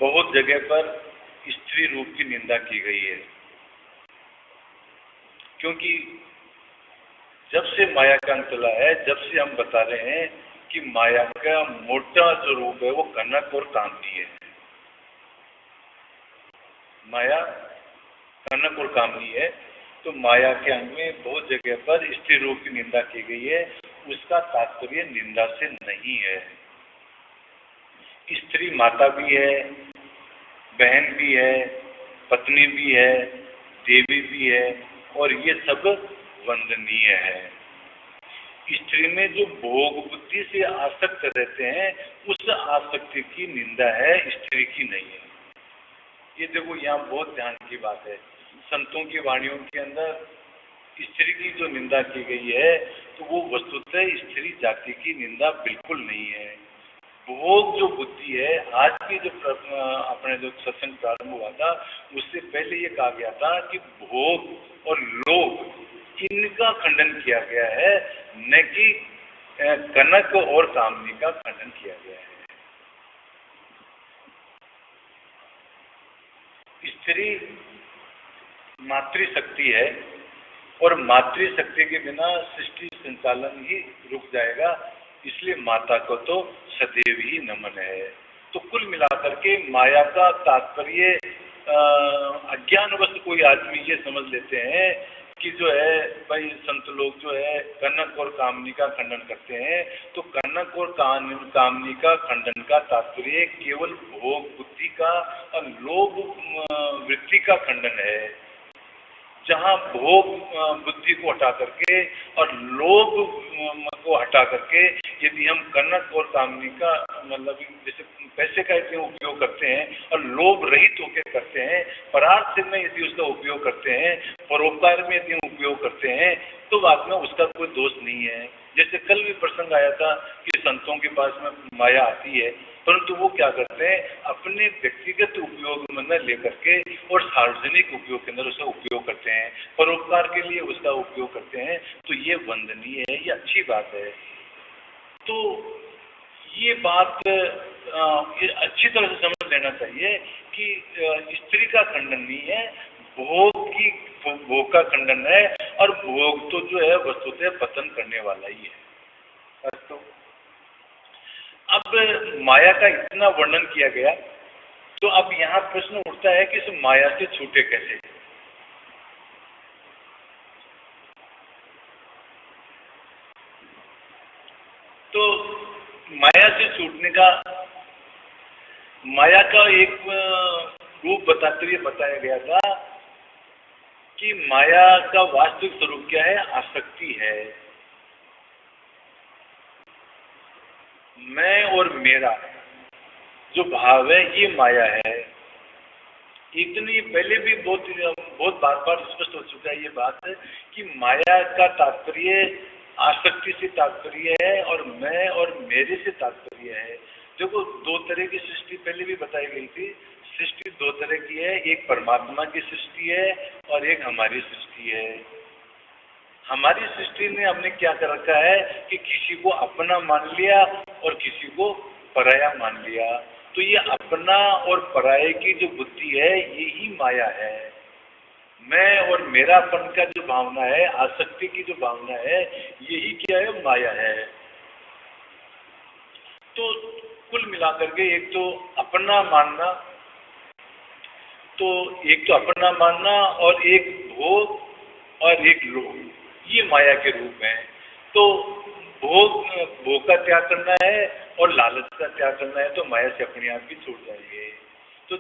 बहुत जगह पर स्त्री रूप की निंदा की गई है, क्योंकि जब से माया का अंग चला है, जब से हम बता रहे हैं कि माया का मोटा जो रूप है वो कनक और कामनी है। माया कनक और कामनी है, तो माया के अंग में बहुत जगह पर स्त्री रूप की निंदा की गई है उसका तात्पर्य निंदा से नहीं है। स्त्री माता भी है, बहन भी है, पत्नी भी है, देवी भी है, और ये सब वंदनीय है। स्त्री में जो भोग बुद्धि से आसक्त रहते हैं, उस आसक्ति की निंदा है, स्त्री की नहीं है। ये देखो, यहाँ बहुत ध्यान की बात है। संतों की वाणियों के अंदर स्त्री की जो निंदा की गई है, तो वो वस्तुतः स्त्री जाति की निंदा बिल्कुल नहीं है। भोग जो बुद्धि है, आज की जो अपने जो सत्संग प्रारंभ हुआ था, उससे पहले ये कहा गया था कि भोग और लोभ, इनका खंडन किया गया है, न कि कनक और कामनी का खंडन किया गया है। स्त्री मातृशक्ति है, और मातृशक्ति के बिना सृष्टि संचालन ही रुक जाएगा, इसलिए माता को तो सदैव ही नमन है। तो कुल मिलाकर के माया का तात्पर्य अज्ञानवश कोई आदमी ये समझ लेते हैं कि जो है भाई संत लोग जो है कनक और कामनी का खंडन करते हैं, तो कनक और कामनी का खंडन का तात्पर्य केवल भोग बुद्धि का और लोभ वृत्ति का खंडन है। जहाँ भोग बुद्धि को हटा करके और लोभ को हटा करके यदि हम कनक और कामनी का मतलब जैसे पैसे का यदि उपयोग करते हैं और लोभ रहित होकर करते हैं, परार्थ में यदि उसका उपयोग करते हैं, परोपकार में यदि उपयोग करते हैं, तो बाद में उसका कोई दोष नहीं है। जैसे कल भी प्रसंग आया था कि संतों के पास में माया आती है, परंतु वो क्या करते हैं, अपने व्यक्तिगत उपयोग में लेकर के और सार्वजनिक उपयोग के अंदर उसका उपयोग करते हैं, परोपकार के लिए उसका उपयोग करते हैं। तो ये वंदनीय है, ये अच्छी बात है। तो ये बात ये अच्छी तरह से समझ लेना चाहिए कि स्त्री का खंडन नहीं है, भोग का खंडन है, और भोग तो जो है वस्तुतः पतन करने वाला ही है। तो अब माया का इतना वर्णन किया गया, तो अब यहाँ प्रश्न उठता है कि इस माया से छूटे कैसे। तो माया से छूटने का, माया का एक रूप बताते हुए बताया गया था कि माया का वास्तविक स्वरूप क्या है, आसक्ति है। मैं और मेरा जो भाव है, ये माया है। इतनी पहले भी बहुत बार स्पष्ट हो चुका है ये बात कि माया का तात्पर्य आसक्ति से तात्पर्य है और मैं और मेरे से तात्पर्य है। देखो, दो तरह की सृष्टि पहले भी बताई गई थी। सृष्टि दो तरह की है, एक परमात्मा की सृष्टि है और एक हमारी सृष्टि है। हमारी सृष्टि में हमने क्या कर रखा है कि किसी को अपना मान लिया और किसी को पराया मान लिया। तो ये अपना और पराये की जो बुद्धि है, यही माया है। मैं और मेरापन का जो भावना है, आसक्ति की जो भावना है, यही क्या है, माया है। तो कुल मिलाकर के एक तो अपना मानना, और एक भोग और एक लोभ, ये माया के रूप हैं। तो भोग का त्याग करना है और लालच का त्याग करना है, तो माया से अपने आप ही छूट जाएंगे। तो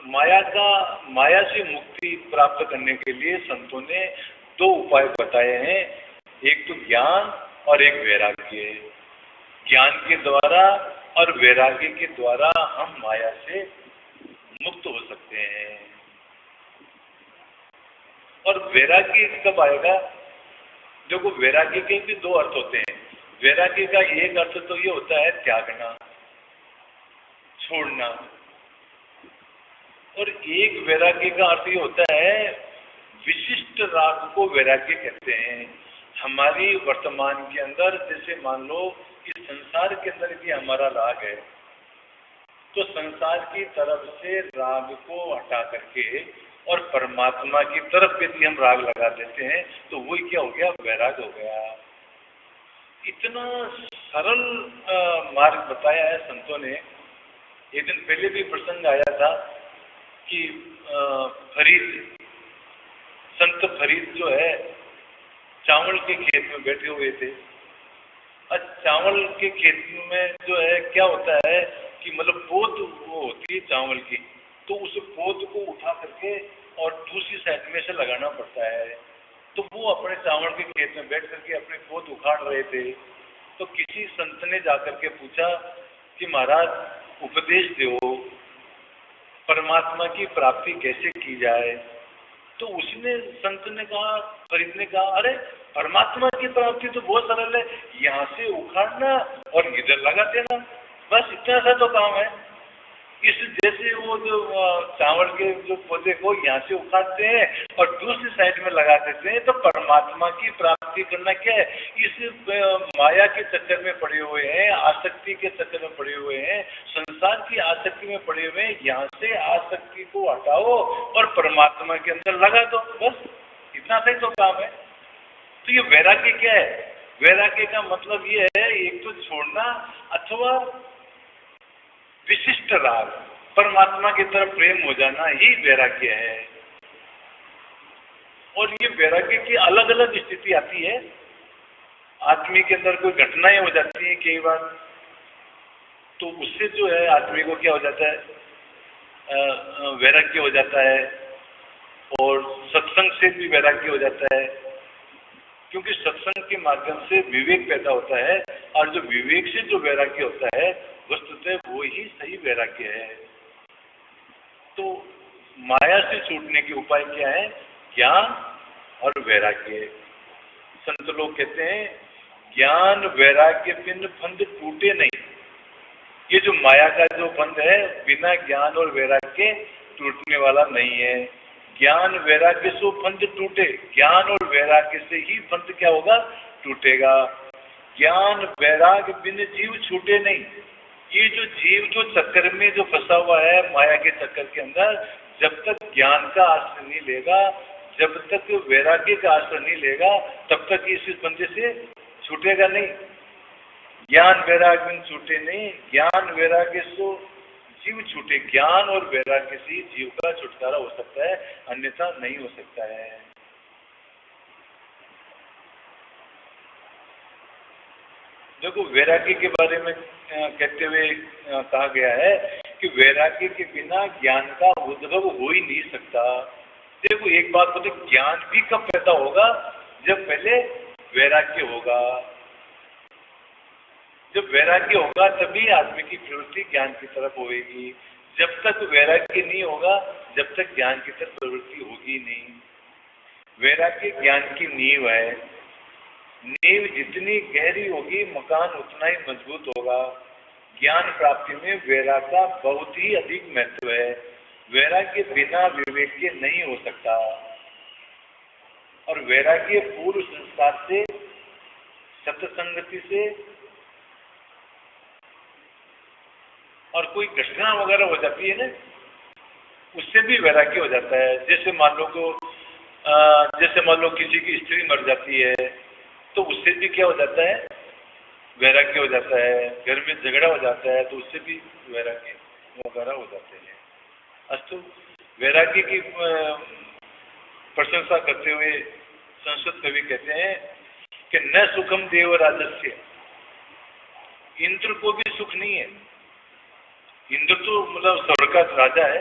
माया से मुक्ति प्राप्त करने के लिए संतों ने दो उपाय बताए हैं, एक तो ज्ञान और एक वैराग्य। ज्ञान के द्वारा और वैराग्य के द्वारा हम माया से मुक्त हो सकते हैं। और वैराग्य कब आएगा? देखो, वैराग्य के भी दो अर्थ होते हैं। वैराग्य का एक अर्थ तो ये होता है त्यागना, छोड़ना, और एक वैराग्य का अर्थ ये होता है, विशिष्ट राग को वैराग्य कहते हैं। हमारी वर्तमान के अंदर जैसे मान लो इस संसार के अंदर भी हमारा राग है, तो संसार की तरफ से राग को हटा करके और परमात्मा की तरफ यदि हम राग लगा देते हैं, तो वही क्या हो गया, वैराग हो गया। इतना सरल मार्ग बताया है संतों ने। एक दिन पहले भी प्रसंग आया था कि संत फरीद जो है चावल के खेत में बैठे हुए थे, चावल के खेत में जो है क्या होता है कि मतलब पोद वो होती है चावल की, तो उस पोद को उठा करके और दूसरी साइड में से लगाना पड़ता है। तो वो अपने चावल के खेत में बैठ करके अपने पोद उखाड़ रहे थे, तो किसी संत ने जाकर के पूछा कि महाराज उपदेश दो, परमात्मा की प्राप्ति कैसे की जाए। तो उसने संत ने कहा, फरीद ने कहा, अरे परमात्मा की प्राप्ति तो बहुत सरल है, यहाँ से उखाड़ना और इधर लगा देना, बस इतना सा तो काम है। इस जैसे वो जो चावल के जो पौधे को यहाँ से उखाड़ते हैं और दूसरी साइड में लगा देते हैं, तो परमात्मा की प्राप्ति करना क्या है, इस माया के चक्कर में पड़े हुए हैं, आसक्ति के चक्कर में पड़े हुए हैं, संसार की आसक्ति में पड़े हुए हैं, यहाँ से आसक्ति को हटाओ और परमात्मा के अंदर लगा दो, बस इतना सा ही तो काम है। तो ये वैराग्य क्या है? वैराग्य का मतलब ये है, एक तो छोड़ना अथवा विशिष्ट राग, परमात्मा की तरफ प्रेम हो जाना ही वैराग्य है। और ये वैराग्य की अलग अलग स्थिति आती है। आदमी के अंदर कोई घटनाएं हो जाती हैं कई बार, तो उससे जो है आदमी को क्या हो जाता है, वैराग्य हो जाता है। और सत्संग से भी वैराग्य हो जाता है, क्योंकि सत्संग के माध्यम से विवेक पैदा होता है, और जो विवेक से जो वैराग्य होता है वस्तुतः वो ही सही वैराग्य है। तो माया से छूटने के उपाय क्या है? ज्ञान और वैराग्य। संत लोग कहते हैं ज्ञान वैराग्य बिन फंद टूटे नहीं। ये जो माया का जो फंद है बिना ज्ञान और वैराग्य टूटने वाला नहीं है। ज्ञान वैराग्य से फंद टूटे, ज्ञान और वैराग्य से ही फंद क्या होगा? टूटेगा। ज्ञान वैराग्य बिन जीव छूटे नहीं। ये जो जीव जो चक्कर में जो फंसा हुआ है माया के चक्कर के अंदर, जब तक ज्ञान का आश्रय नहीं लेगा, जब तक वैराग्य का आश्रय नहीं लेगा, तब तक इस फंदे से छूटेगा नहीं। ज्ञान वैराग्य बिन छूटे नहीं, ज्ञान वैराग्य से जीव छूटे। ज्ञान और वैराग्य से जीव का छुटकारा हो सकता है, अन्यथा नहीं हो सकता है। देखो वैराग्य के बारे में कहते हुए कहा गया है कि वैराग्य के बिना ज्ञान का उद्भव हो ही नहीं सकता। देखो एक बात बोलते, ज्ञान भी कब पैदा होगा? जब पहले वैराग्य होगा। जब वैराग्य होगा तभी आदमी की प्रवृत्ति ज्ञान की तरफ होगी। जब तक वैराग्य नहीं होगा, जब तक ज्ञान की तरफ प्रवृत्ति होगी नहीं। वैराग्य ज्ञान की नींव है। नींव जितनी गहरी होगी मकान उतना ही मजबूत होगा। ज्ञान प्राप्ति में वैराग्य का बहुत ही अधिक महत्व है। वैराग्य बिना विवेक के नहीं हो सकता। और वैराग्य पूर्व संस्कार से, सत्संगति से, और कोई घटना वगैरह हो जाती है ना, उससे भी वैराग्य हो जाता है। जैसे मान लो किसी की स्त्री मर जाती है, तो उससे भी क्या हो जाता है? वैराग्य हो जाता है। घर में झगड़ा हो जाता है, तो उससे भी वैराग्य वगैरह हो जाते हैं। अस्तु, वैराग्य की प्रशंसा करते हुए संस्कृत कवि कहते हैं कि न सुखम देव राजस्य, इंद्र को भी सुख नहीं है। इंद्र तो मतलब स्वर्ग का राजा है,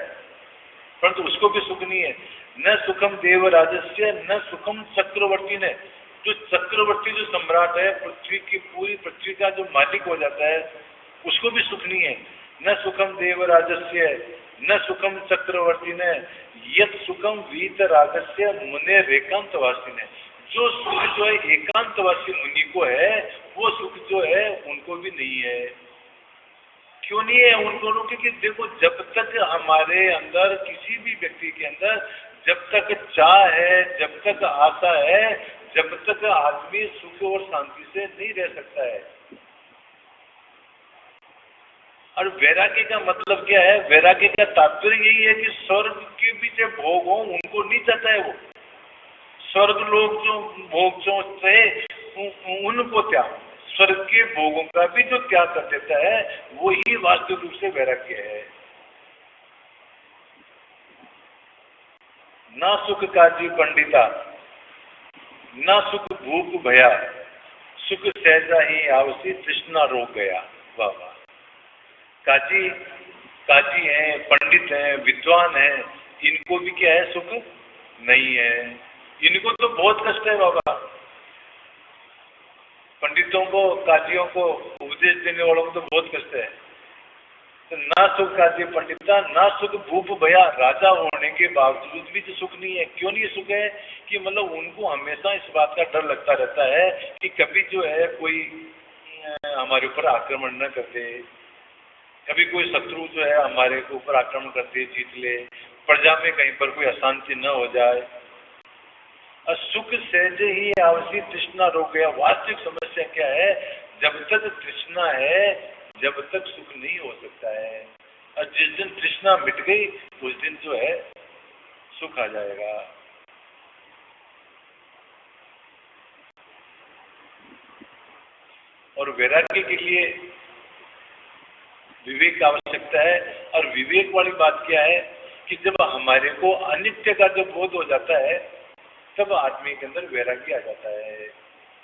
परंतु उसको भी सुख नहीं है। न सुखम देव राजस्य न सुखम चक्रवर्ती ने, जो चक्रवर्ती जो सम्राट है, पृथ्वी की पूरी पृथ्वी का जो मालिक हो जाता है, उसको भी सुख नहीं है। न सुखम देव राजस्य न सुखम चक्रवर्ती ने, यत सुखम वीत रागस्य मुने एकांतवासी ने। जो सुख जो है एकांतवासी मुनि को है, वो सुख जो है उनको भी नहीं है। क्यों नहीं है उनको? क्योंकि देखो, जब तक हमारे अंदर, किसी भी व्यक्ति के अंदर जब तक चाह है, जब तक आशा है, जब तक आदमी सुख और शांति से नहीं रह सकता है। और वैराग्य का मतलब क्या है? वैराग्य का तात्पर्य यही है कि स्वर्ग के भी जो भोग हो उनको नहीं चाहता है वो। स्वर्ग लोग जो भोग जो थे उनको त्याग, स्वर्ग के भोगों का भी जो त्याग कर देता है, वो ही वास्तविक रूप से वैराग्य है। ना सुख काजी पंडिता, ना सुख भूख भया, सुख सहजा ही आवसी तृष्णा रोक गया। वाह वाह। काजी हैं, पंडित हैं, विद्वान हैं, इनको भी क्या है, सुख नहीं है। इनको तो बहुत कष्ट है बाबा। पंडितों को, काजियों को, उपदेश देने वालों को तो बहुत कष्ट है। तो ना सुख काजी पंडिता, ना सुख भूप भया, राजा होने के बावजूद भी तो सुख नहीं है। क्यों नहीं सुख है? कि मतलब उनको हमेशा इस बात का डर लगता रहता है कि कभी जो है कोई हमारे ऊपर आक्रमण न कर दे, कभी कोई शत्रु जो है हमारे ऊपर आक्रमण कर दे, जीत ले, प्रजा में कहीं पर कोई अशांति न हो जाए। सुख सहजे ही आवसी तृष्णा रोक गया। वास्तविक समस्या क्या है? जब तक तृष्णा है, जब तक सुख नहीं हो सकता है। और जिस दिन तृष्णा मिट गई, उस दिन जो है सुख आ जाएगा। और वैराग्य के लिए विवेक की आवश्यकता है। और विवेक वाली बात क्या है कि जब हमारे को अनित्य का जो बोध हो जाता है, तब आदमी के अंदर वैराग्य आ जाता है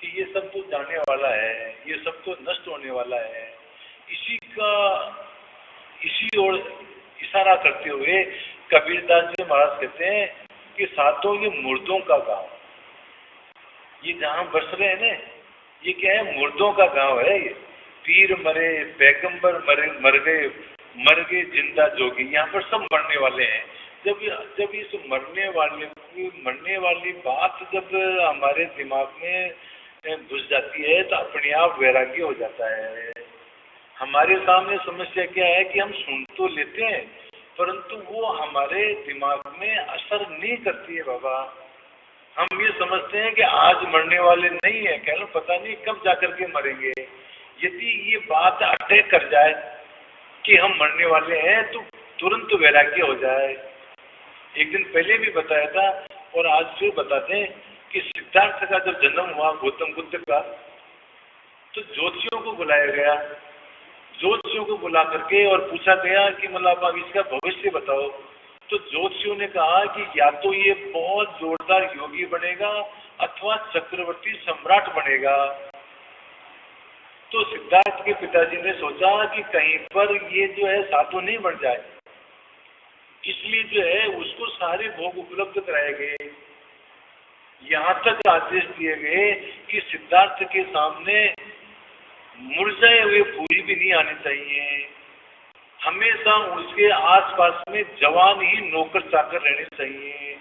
कि ये सब तो जाने वाला है, ये सब तो नष्ट होने वाला है। इसी ओर इशारा करते हुए कबीरदास जी महाराज कहते हैं कि सातों ये मुर्दों का गांव, ये जहां बस रहे हैं ना, ये क्या है? मुर्दों का गांव है। ये पीर मरे, पैगंबर मर गए जिंदा जोगी, यहाँ पर सब मरने वाले हैं। जब इस मरने वाली बात जब हमारे दिमाग में घुस जाती है, तो अपने आप वैराग्य हो जाता है। हमारे सामने समस्या क्या है कि हम सुन तो लेते हैं, परंतु वो हमारे दिमाग में असर नहीं करती है बाबा। हम ये समझते हैं कि आज मरने वाले नहीं है, कह लो पता नहीं कब जाकर के मरेंगे। यदि ये बात अटैक कर जाए कि हम मरने वाले हैं, तो तुरंत वैराग्य हो जाए। एक दिन पहले भी बताया था और आज फिर बताते हैं कि सिद्धार्थ का जब जन्म हुआ, गौतम बुद्ध का, तो ज्योतिषियों को बुलाया गया। ज्योतिषियों को बुला करके और पूछा गया कि मतलब आप इसका भविष्य बताओ। तो ज्योतिषियों ने कहा कि या तो ये बहुत जोरदार योगी बनेगा अथवा चक्रवर्ती सम्राट बनेगा। तो सिद्धार्थ के पिताजी ने सोचा कि कहीं पर ये जो है साधु नहीं बन जाए, इसलिए जो है उसको सारे भोग उपलब्ध कराए गए। यहाँ तक आदेश दिए गए कि सिद्धार्थ के सामने मुरझाए हुए फूल भी नहीं आने चाहिए। हमेशा उसके आसपास में जवान ही नौकर चाकर रहने चाहिए।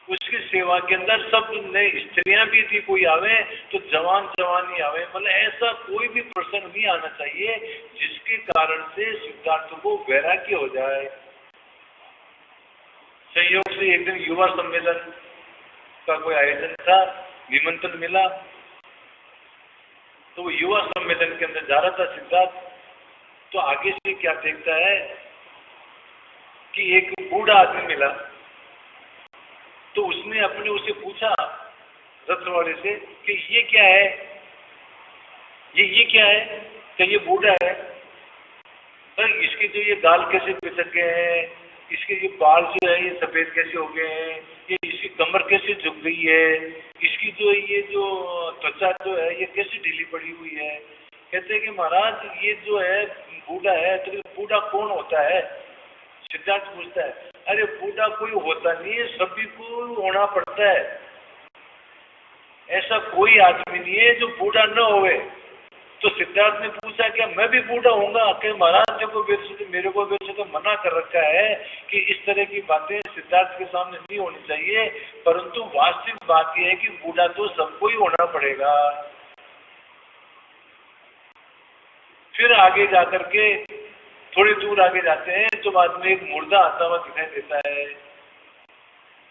उसकी सेवा के अंदर सब नई स्त्रियां भी थी, कोई आवे तो जवान ही आवे। मतलब ऐसा कोई भी प्रसंग नहीं आना चाहिए जिसके कारण से सिद्धार्थ को वैराग्य हो जाए। संयोग से एक दिन युवा सम्मेलन का कोई आयोजन था, निमंत्रण मिला, तो वो युवा सम्मेलन के अंदर जा रहा था सिद्धार्थ। तो आगे से क्या देखता है कि एक बूढ़ा आदमी मिला। तो उसने अपने उसे पूछा रथ वाले से कि ये क्या है, ये क्या है? कि ये बूढ़ा है। पर इसके जो ये गाल कैसे पिसक गए हैं, इसके ये बाल जो है ये सफेद कैसे हो गए हैं, ये इसकी कमर कैसे झुक गई है, इसकी जो ये जो त्वचा जो है ये कैसे ढीली पड़ी हुई है। कहते हैं कि महाराज ये जो है बूढ़ा है। तो बूढ़ा कौन होता है? सिद्धार्थ पूछता है। अरे बूढ़ा कोई होता नहीं है, सभी को होना पड़ता है। ऐसा कोई आदमी नहीं है जो बूढ़ा न होवे। तो सिद्धार्थ ने पूछा क्या मैं भी बूढ़ा होऊंगा? कि महाराज मेरे को वैसे तो मना कर रखा है कि इस तरह की बातें सिद्धार्थ के सामने नहीं होनी चाहिए, परंतु वास्तविक बात यह है कि बूढ़ा तो सबको ही होना पड़ेगा। फिर आगे जाकर के थोड़ी दूर आगे जाते हैं तो बाद में एक मुर्दा आता हुआ दिखाई देता है।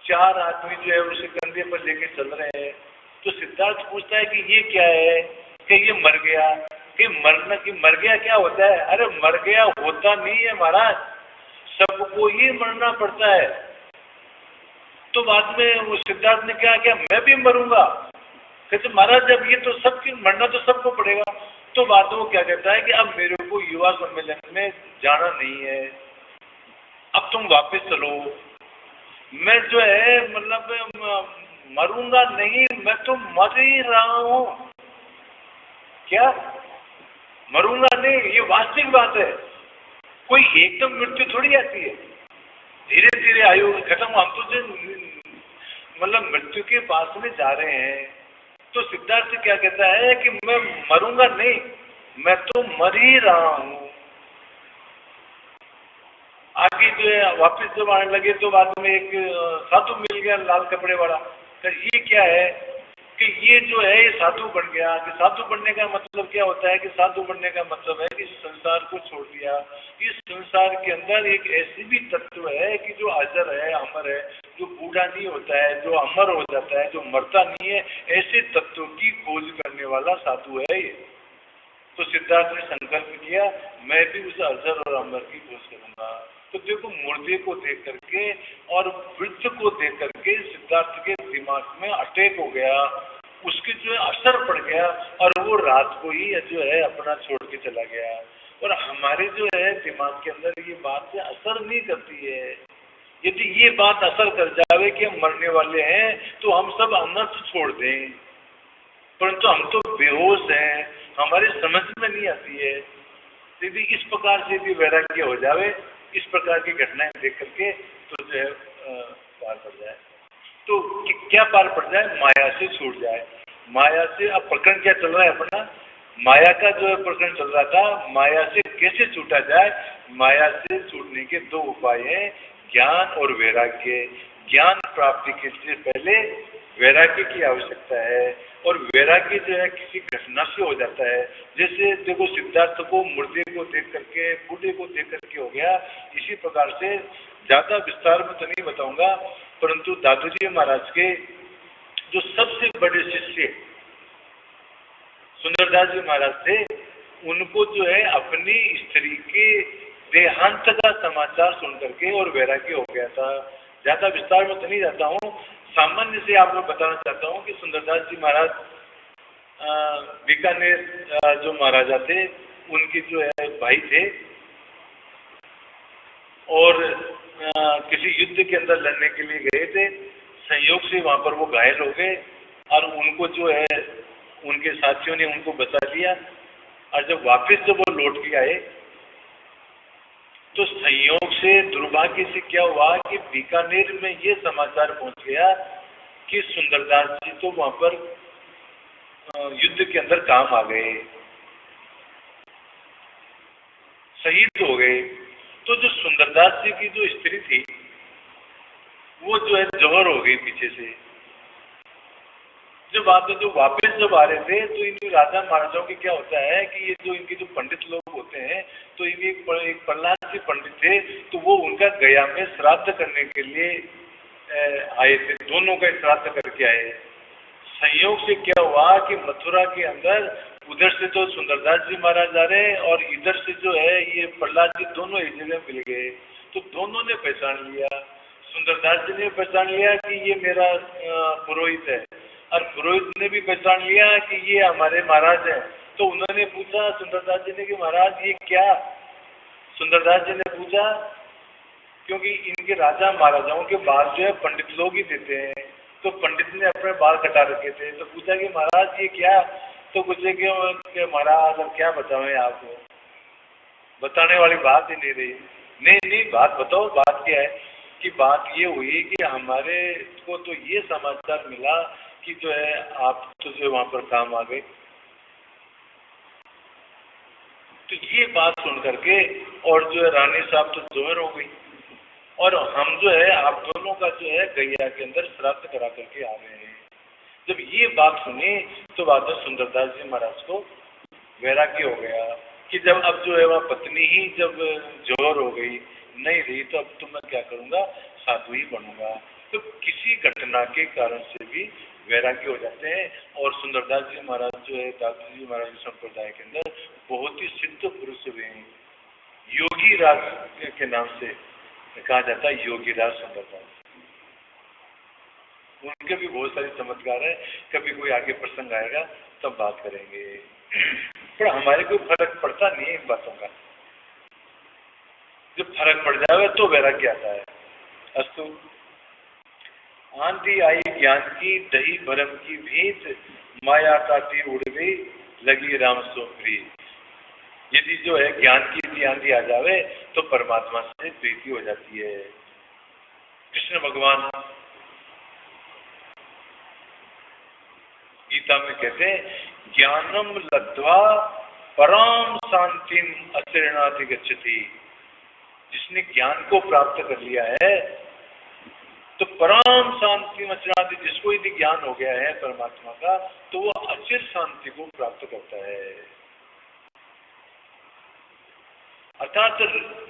4 आदमी जो है उसे कंधे पर लेके चल रहे हैं। तो सिद्धार्थ पूछता है कि ये क्या है? कि ये मर गया। कि मर गया क्या होता है? अरे मर गया होता नहीं है महाराज, सबको ही मरना पड़ता है। तो बाद में वो सिद्धार्थ ने क्या किया, मैं भी मरूंगा। कहते महाराज जब ये तो सबकी मरना तो सबको पड़ेगा। तो बाद में वो क्या कहता है कि अब मेरे को युवा सम्मेलन में जाना नहीं है, अब तुम वापस चलो। मैं जो है मतलब मरूंगा नहीं, मैं तो मर ही रहा हूं। क्या मरूंगा नहीं, ये वास्तविक बात है। कोई एकदम मृत्यु थोड़ी आती है, धीरे धीरे आयु खत्म। हम तो जो मतलब मृत्यु के पास में जा रहे हैं, तो सिद्धार्थ क्या कहता है कि मैं मरूंगा नहीं, मैं तो मर ही रहा हूं। आगे जो है वापिस जब आने लगे तो बाद में एक साधु मिल गया लाल कपड़े वाला। तो ये क्या है कि ये जो है ये साधु बन गया। कि साधु बनने का मतलब क्या होता है कि साधु बनने का मतलब है कि संसार को छोड़ दिया। इस संसार के अंदर एक ऐसी भी तत्व है कि जो अजर है, अमर है, जो बूढ़ा नहीं होता है, जो अमर हो जाता है, जो मरता नहीं है, ऐसे तत्व की खोज करने वाला साधु है ये। तो सिद्धार्थ ने संकल्प किया मैं भी उस अजर और अमर की खोज करूंगा। तो देखो मुर्दे को देख करके और वृद्ध को देख करके सिद्धार्थ के दिमाग में अटैक हो गया, उसके जो है असर पड़ गया और वो रात को ही जो है अपना छोड़ के चला गया। और हमारे जो है दिमाग के अंदर ये बात असर नहीं करती है। यदि ये बात असर कर जावे कि हम मरने वाले हैं तो हम सब अनर्थ छोड़ दें, परंतु हम तो बेहोश हैं, हमारी समझ में नहीं आती है। यदि इस प्रकार से भी वैराग्य हो जावे, इस प्रकार की घटनाएं देख करके, तो जो है पार पड़ जाए। तो क्या पार पड़ जाए? माया से छूट जाए। माया से अब प्रकरण क्या चल रहा है अपना? माया का जो है प्रकरण चल रहा था, माया से कैसे छूटा जाए। माया से छूटने के दो उपाय हैं, ज्ञान और वैराग्य। ज्ञान प्राप्ति के लिए पहले वैराग्य की आवश्यकता है, और वैराग्य जो है किसी घटना से हो जाता है। जैसे देखो सिद्धार्थ को मुर्दे को देख करके, बूढ़े को देख करके हो गया, इसी प्रकार से ज्यादा विस्तार में तो नहीं बताऊंगा, परंतु दादूजी महाराज के जो सबसे बड़े शिष्य सुंदरदास जी महाराज थे, उनको जो है अपनी स्त्री के देहांत का समाचार सुन करके और वैराग्य हो गया था। ज्यादा विस्तार में तो नहीं जाता हूँ, सामान्य से आपको बताना चाहता हूँ कि सुंदरदास जी महाराज बीकानेर जो महाराजा थे उनके जो है भाई थे, और किसी युद्ध के अंदर लड़ने के लिए गए थे। संयोग से वहां पर वो घायल हो गए और उनको जो है उनके साथियों ने उनको बचा लिया। और जब वापस जब वो लौट के आए तो संयोग से दुर्भाग्य से क्या हुआ कि बीकानेर में ये समाचार पहुंच गया कि सुंदरदास जी तो वहां पर युद्ध के अंदर काम आ गए, शहीद हो गए। तो जो सुंदरदास जी की जो स्त्री थी वो जो है जौहर हो गई पीछे से। जब आप जो वापस जब आ रहे थे तो इन राजा महाराजाओं के क्या होता है कि ये जो इनके जो पंडित लोग होते हैं, तो इनके एक प्रहलाद जी पंडित थे, तो वो उनका गया में श्राद्ध करने के लिए आए थे, दोनों का श्राद्ध करके आए। संयोग से क्या हुआ कि मथुरा के अंदर उधर से तो सुंदरदास जी महाराज आ रहे और इधर से जो है ये प्रहलाद जी, दोनों एक जगह मिल गए। तो दोनों ने पहचान लिया, सुंदरदास जी ने पहचान लिया कि ये मेरा पुरोहित है, और पुरोहित ने भी पहचान लिया कि ये हमारे महाराज हैं। तो उन्होंने पूछा सुंदरदास जी ने कि महाराज ये क्या? सुंदरदास जी ने पूछा, क्योंकि इनके राजा महाराजाओं के बाल जो है पंडित लोग ही देते हैं, तो पंडित ने अपने बाल कटा रखे थे। तो पूछा कि महाराज ये क्या? तो पूछे कि महाराज अब क्या बताएं आपको, बताने वाली बात ही नहीं रही। नहीं बात बताओ, बात क्या है? कि बात ये हुई कि हमारे को तो ये समाचार मिला कि जो है आप तो जो वहां पर काम आ गए। तो ये बात सुन करके और जो है रानी साहब तो जोहर हो गई, और हम जो है आप दोनों का जो है गैया के अंदर श्राद्ध करा करके आ रहे हैं। जब ये बात सुनी तो बाद में सुंदरदास जी महाराज को वैराग्य हो गया कि जब अब जो है वह पत्नी ही जब जोहर हो गई नहीं रही, तो अब तो मैं क्या करूंगा, साधु ही बनूंगा। तो किसी घटना के कारण से भी वैराग्य हो जाते हैं। और सुंदरदास जी महाराज जो है दादू जी महाराज संप्रदाय के अंदर बहुत ही सिद्ध पुरुष हुए हैं, योगी राज के नाम से कहा जाता है, योगी राज सुंदरदास। उनके भी बहुत सारे चमत्कार है, कभी कोई आगे प्रसंग आएगा तब बात करेंगे। पर हमारे कोई फर्क पड़ता नहीं है इन बातों का, जब फर्क पड़ जाए तो वैराग्य आता है। अस्तु। आंधी आई ज्ञान की, दही भरम की भीत, माया ताती उड़ गई, लगी राम सो प्रिय। यदि जो है ज्ञान की यदि आंधी आ जावे तो परमात्मा से प्रीति हो जाती है। कृष्ण भगवान गीता में कहते हैं ज्ञानम लब्ध्वा परम शांतिम अचिरेणाति गच्छति। जिसने ज्ञान को प्राप्त कर लिया है तो परम शांति अचिरेणाति, जिसको यदि ज्ञान हो गया है परमात्मा का तो वो अचिर शांति को प्राप्त करता है। अर्थात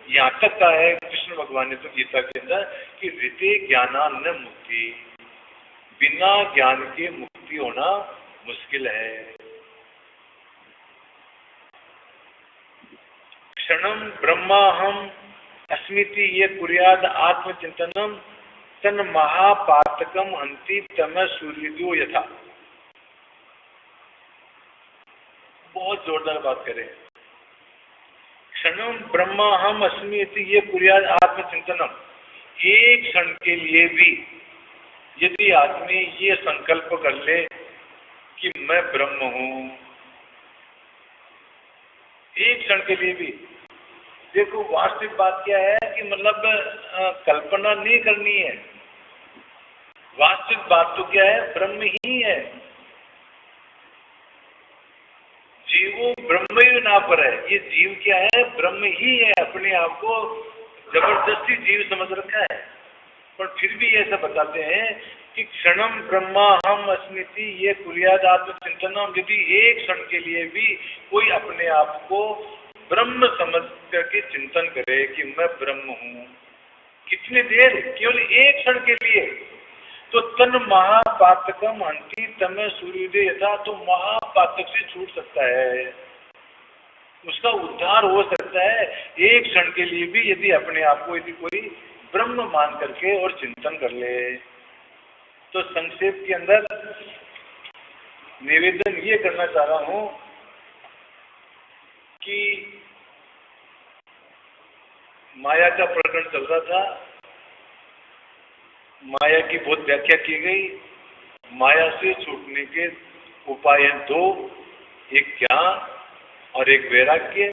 यहाँ तक का है कृष्ण भगवान ने तो गीता के अंदर कि ऋते ज्ञानान्न मुक्ति, बिना ज्ञान के मुक्ति होना मुश्किल है। क्षणम ब्रह्माहम अस्मिति ये कुर्याद आत्मचिंतनम तन महापातकम हंति तम सूर्यो यथा। बहुत जोरदार बात करें। क्षणम ब्रह्माहम अस्मिति ये कुर्याद आत्मचिंतनम, एक क्षण के लिए भी यदि आदमी ये संकल्प कर ले कि मैं ब्रह्म हूं, एक क्षण के लिए भी, देखो वास्तविक बात क्या है कि मतलब कल्पना नहीं करनी है। वास्तविक बात तो क्या है, ब्रह्म ही है। जीवो ब्रह्म ही ना पर है, ये जीव क्या है, ब्रह्म ही है। अपने आप को जबरदस्ती जीव समझ रखा है, पर फिर भी ऐसा बताते हैं कि क्षणम ब्रह्मा हम अस्मिति ये कुर्याद आत्मचिंतनम। यदि एक क्षण के लिए भी कोई अपने आप को ब्रह्म समझ करके चिंतन करे कि मैं ब्रह्म हूं, कितनी देर, केवल एक क्षण के लिए, तो तन महापातकम हंति तम सूर्योदय यथा, तो महापातक से छूट सकता है, उसका उद्धार हो सकता है एक क्षण के लिए भी यदि अपने आप को यदि कोई ब्रह्म मान करके और चिंतन कर ले। तो संक्षेप के अंदर निवेदन ये करना चाह रहा हूं कि माया का प्रकरण चल रहा था, माया की बहुत व्याख्या की गई। माया से छूटने के उपाय हैं दो, एक ज्ञान और एक वैराग्य।